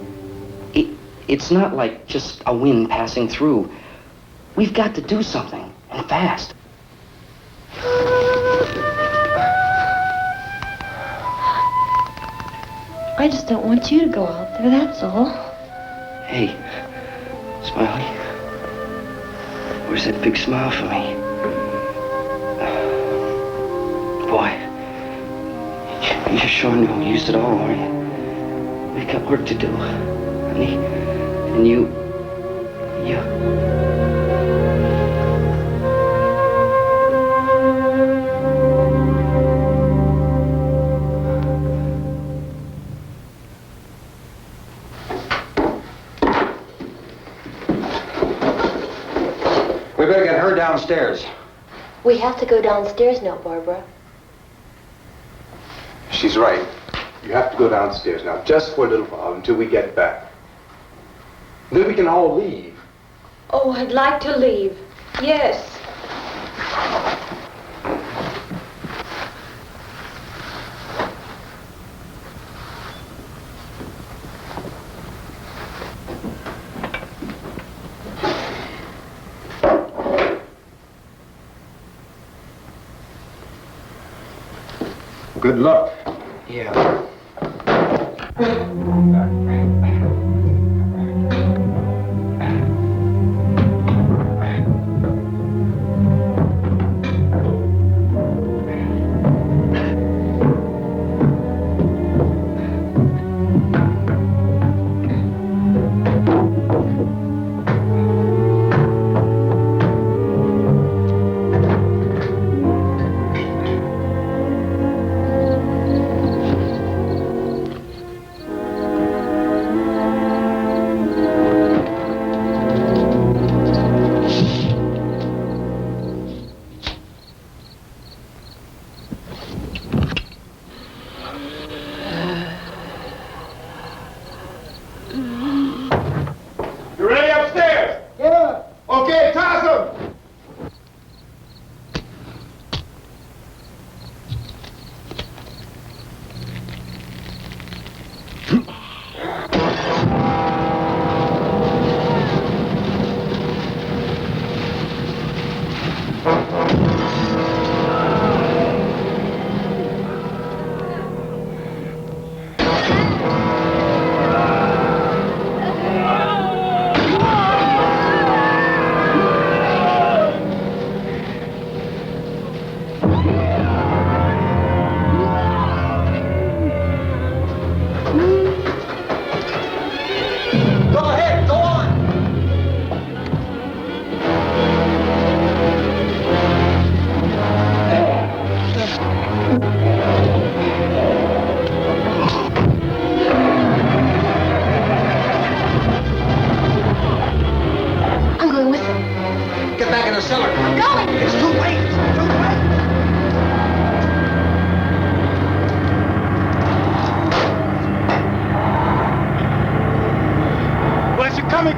It's not like just a wind passing through. We've got to do something, and fast. I just don't want you to go out there, that's all. Hey, Smiley. Where's that big smile for me? Boy, you're sure no use at all, are you? We've got work to do, honey. And you... We better get her downstairs. We have to go downstairs now, Barbara. She's right. You have to go downstairs now, just for a little while, until we get back. Then we can all leave. Oh, I'd like to leave. Yes. Good luck. Yeah.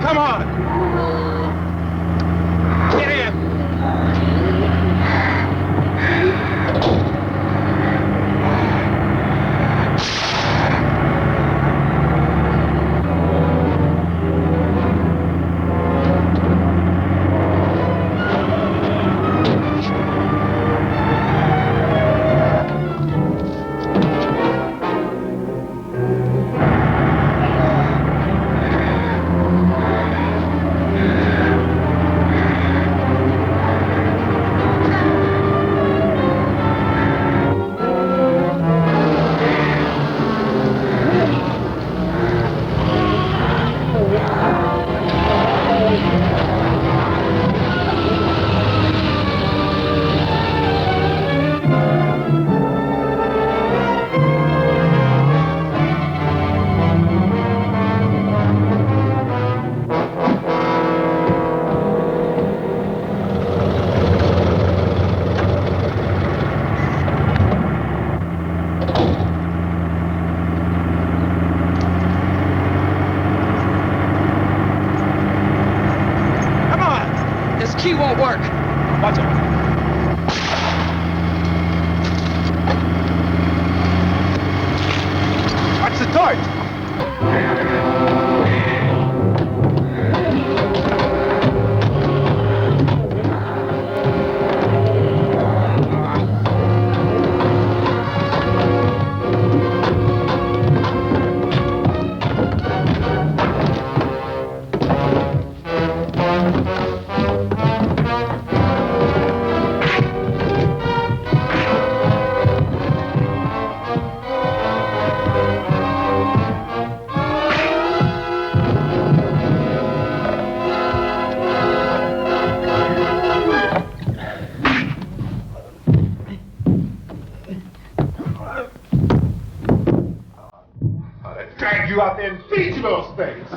Come on! Get in! key won't work. Watch it. Watch the torch. You out there and feed you those things.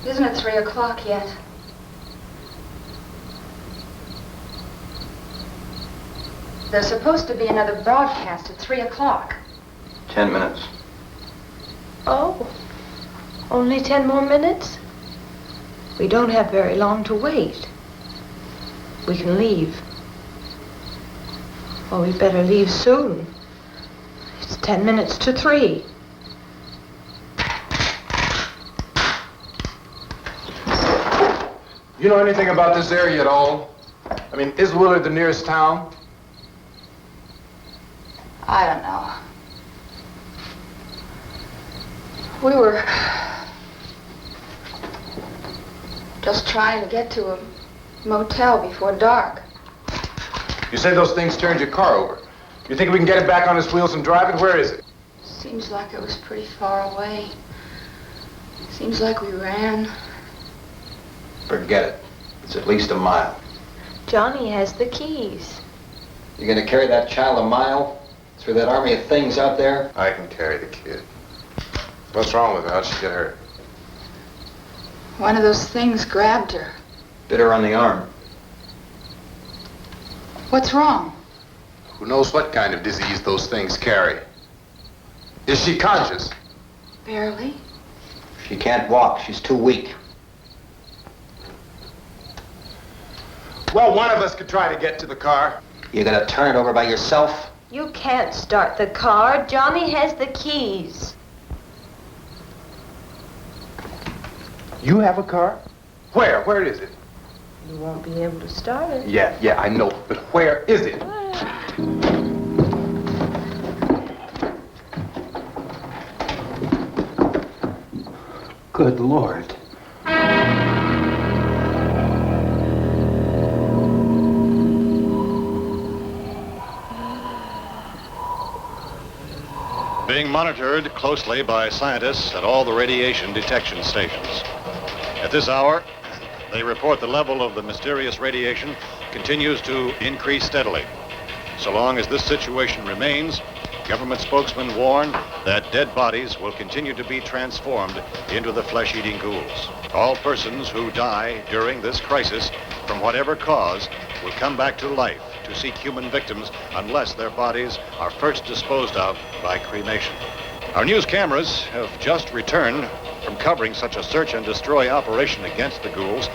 Isn't it 3 o'clock yet? There's supposed to be another broadcast at 3 o'clock. 10 minutes. Oh, only 10 more minutes? We don't have very long to wait. We can leave. Well, we better leave soon. It's 10 minutes to 3. You know anything about this area at all? I mean, is Willard the nearest town? I don't know. We were just trying to get to a motel before dark. You say those things turned your car over. You think we can get it back on its wheels and drive it? Where is it? Seems like it was pretty far away. Seems like we ran. Forget it. It's at least a mile. Johnny has the keys. You're gonna carry that child a mile through that army of things out there? I can carry the kid. What's wrong with her? How'd she get hurt? One of those things grabbed her. Bit her on the arm. What's wrong? Who knows what kind of disease those things carry? Is she conscious? Barely. She can't walk. She's too weak. Well, one of us could try to get to the car. You gonna turn it over by yourself? You can't start the car. Johnny has the keys. You have a car? Where? Where is it? You won't be able to start it. Yeah, I know. But where is it? Good Lord. Being monitored closely by scientists at all the radiation detection stations. At this hour, they report the level of the mysterious radiation continues to increase steadily. So long as this situation remains, government spokesmen warn that dead bodies will continue to be transformed into the flesh-eating ghouls. All persons who die during this crisis from whatever cause, will come back to life to seek human victims unless their bodies are first disposed of by cremation. Our news cameras have just returned from covering such a search and destroy operation against the ghouls,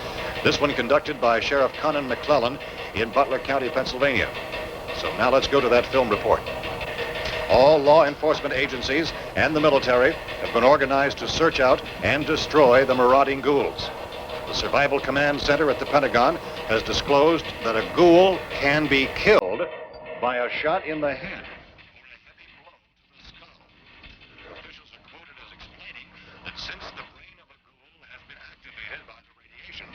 this one conducted by Sheriff Conan McClellan in Butler County, Pennsylvania. So now let's go to that film report. All law enforcement agencies and the military have been organized to search out and destroy the marauding ghouls. The Survival Command Center at the Pentagon has disclosed that a ghoul can be killed by a shot in the head. Officials are quoted as explaining that since the brain of a ghoul has been activated by the radiation,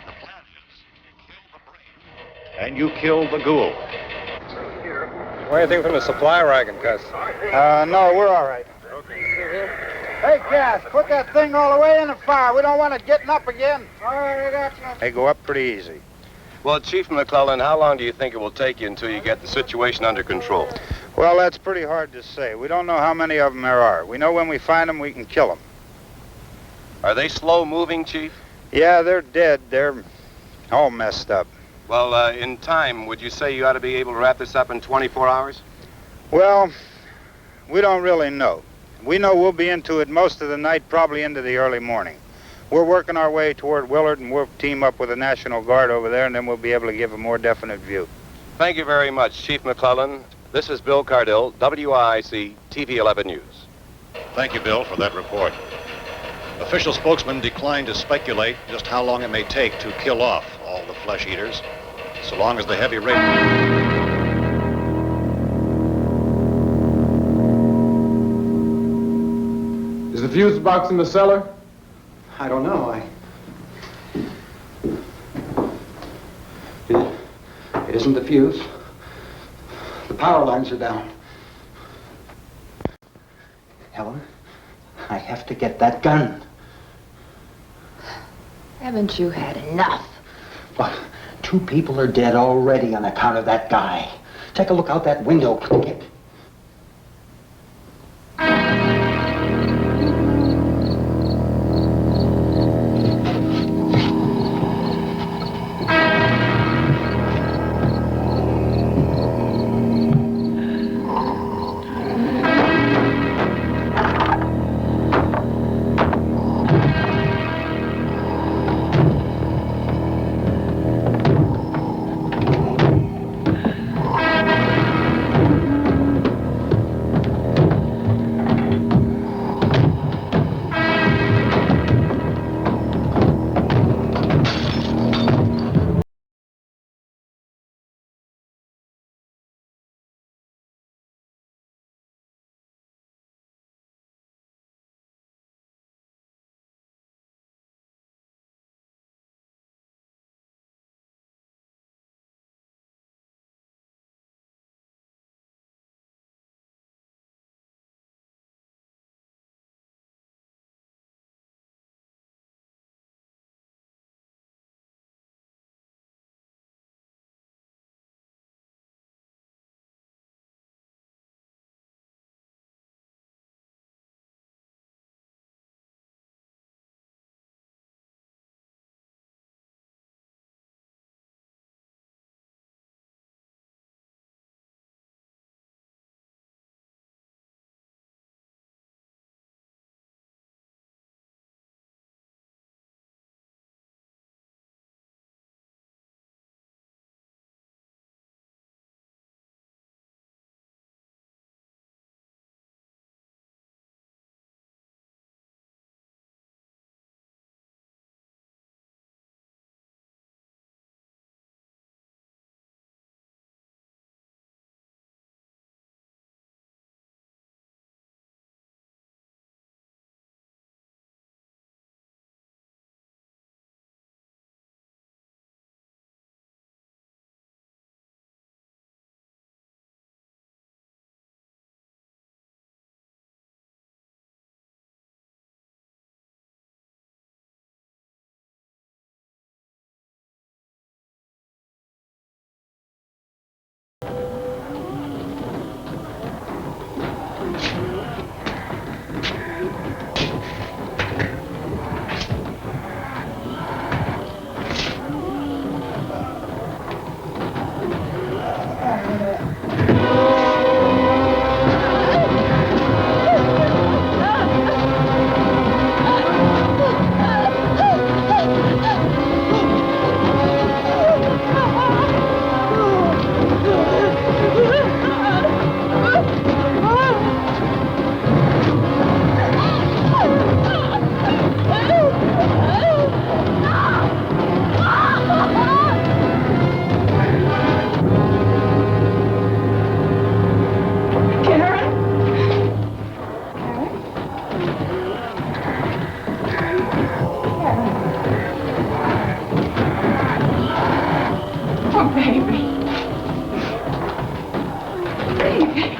the plan is you kill the brain and you kill the ghoul. Anything from the supply wagon, Cuss? No, we're all right. Hey, Cass, put that thing all the way in the fire. We don't want it getting up again. All right, I got you. They go up pretty easy. Well, Chief McClellan, how long do you think it will take you until you get the situation under control? Well, that's pretty hard to say. We don't know how many of them there are. We know when we find them, we can kill them. Are they slow-moving, Chief? Yeah, they're dead. They're all messed up. Well, in time, would you say you ought to be able to wrap this up in 24 hours? Well, we don't really know. We know we'll be into it most of the night, probably into the early morning. We're working our way toward Willard, and we'll team up with the National Guard over there, and then we'll be able to give a more definite view. Thank you very much, Chief McClellan. This is Bill Cardill, WIC TV 11 News. Thank you, Bill, for that report. Official spokesman declined to speculate just how long it may take to kill off all the flesh eaters, so long as the heavy rain... Is the fuse box in the cellar? I don't know. It isn't the fuse. The power lines are down. Helen, I have to get that gun. Haven't you had enough? But 2 people are dead already on account of that guy. Take a look out that window. Baby. Baby.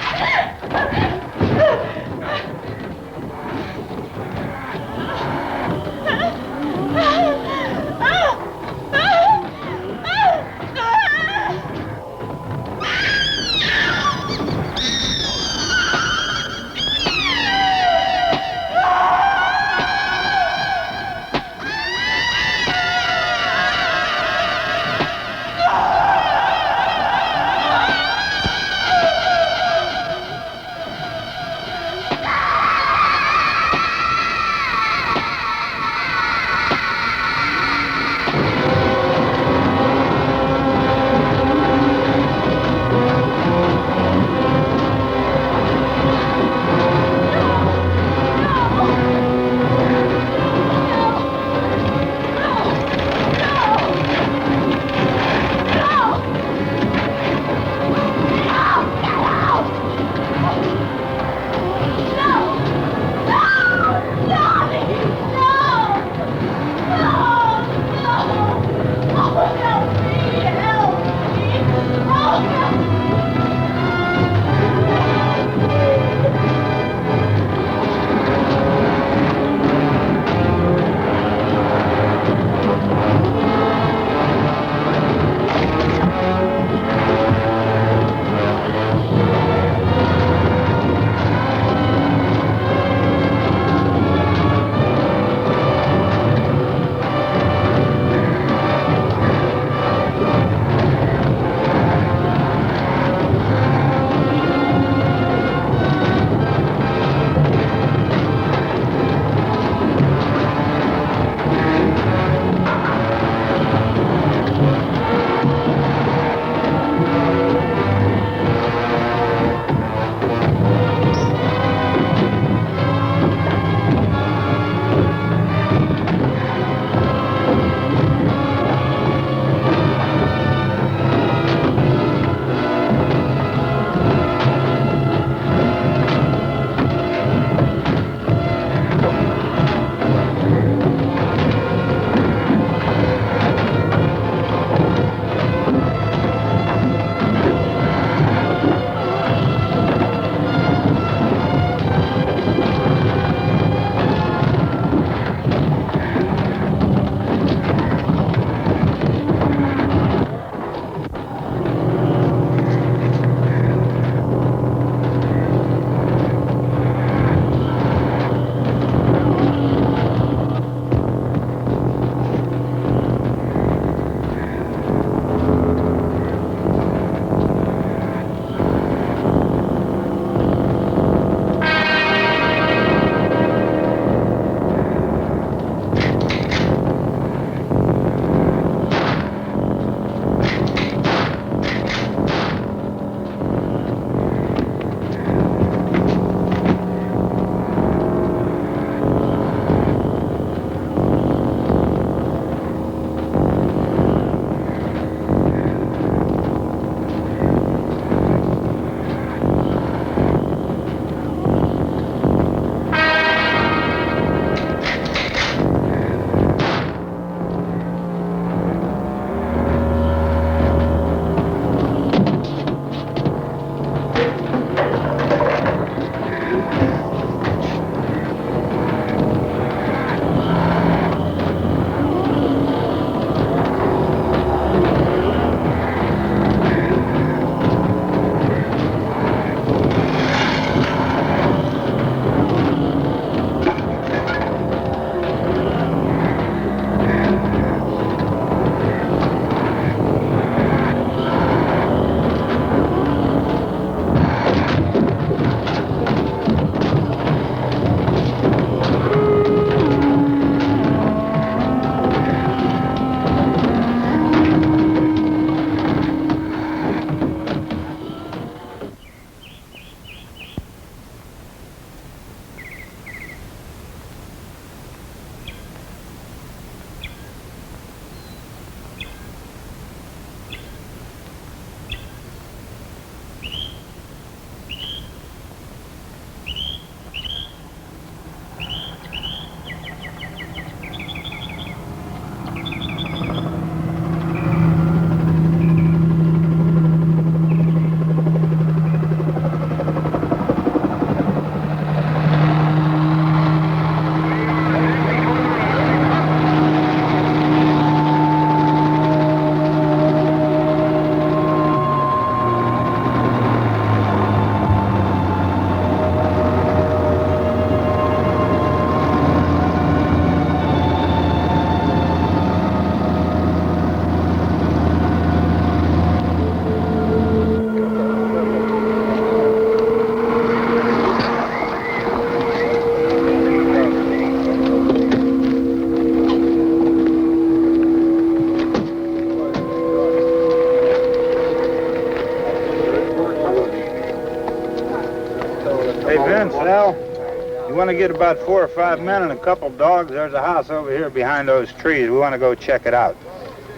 want to get about 4 or 5 men and a couple dogs. There's a house over here behind those trees. We want to go check it out.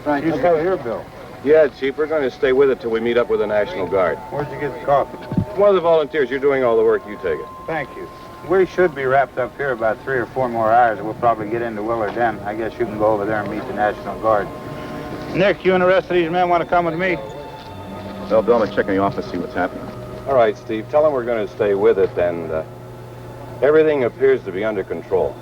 Right. You stay here, Bill. Yeah, Chief, we're going to stay with it till we meet up with the National Guard. Where'd you get the coffee? One of the volunteers, you're doing all the work, you take it. Thank you. We should be wrapped up here about 3 or 4 more hours. We'll probably get into Willard then. I guess you can go over there and meet the National Guard. Nick, you and the rest of these men want to come with me? Well, Bill, I'm checking the office, see what's happening. All right, Steve, tell them we're going to stay with it, and everything appears to be under control.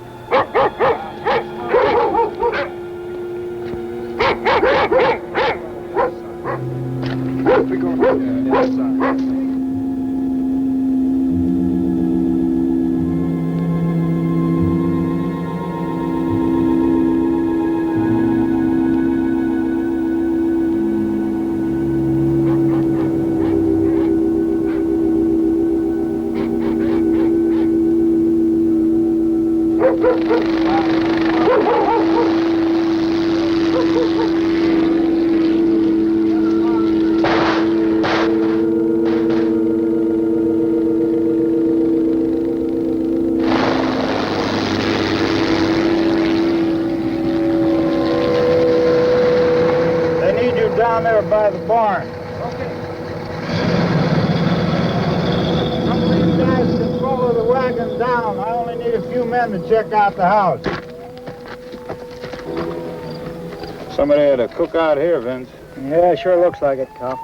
Down there by the barn. Okay. Some of these guys can follow the wagon down. I only need a few men to check out the house. Somebody had to cook out here, Vince. Yeah, sure looks like it, Cop.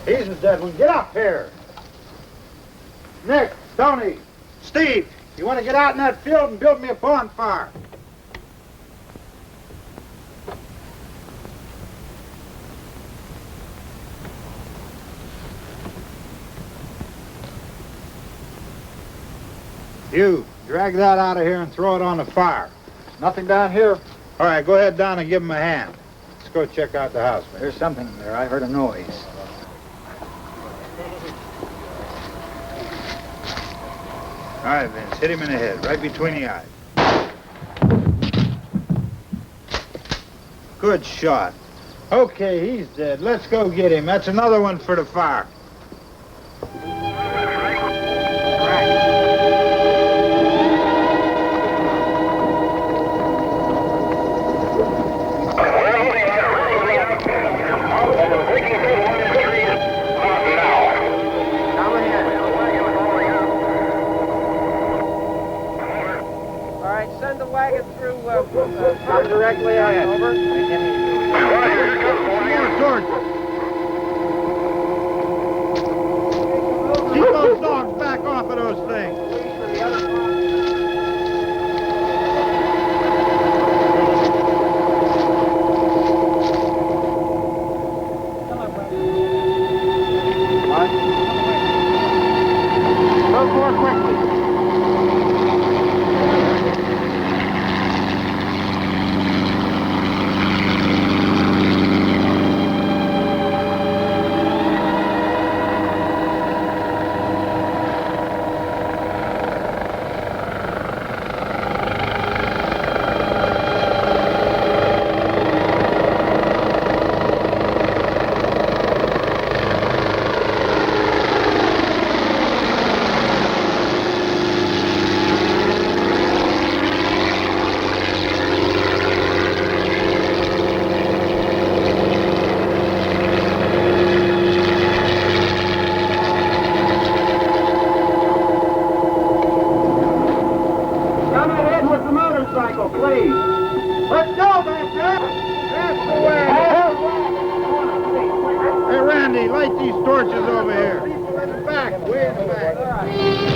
He's a dead one. Get up here. Nick, Tony, Steve, you want to get out in that field and build me a bonfire? You, drag that out of here and throw it on the fire. Nothing down here. All right, go ahead down and give him a hand. Let's go check out the house, man. There's something in there. I heard a noise. All right, Vince, hit him in the head, right between the eyes. Good shot. Okay, he's dead. Let's go get him. That's another one for the fire. Directly out, over. Keep those dogs back off of those things. Go more quickly. Light these torches over here. In the back, way in the back.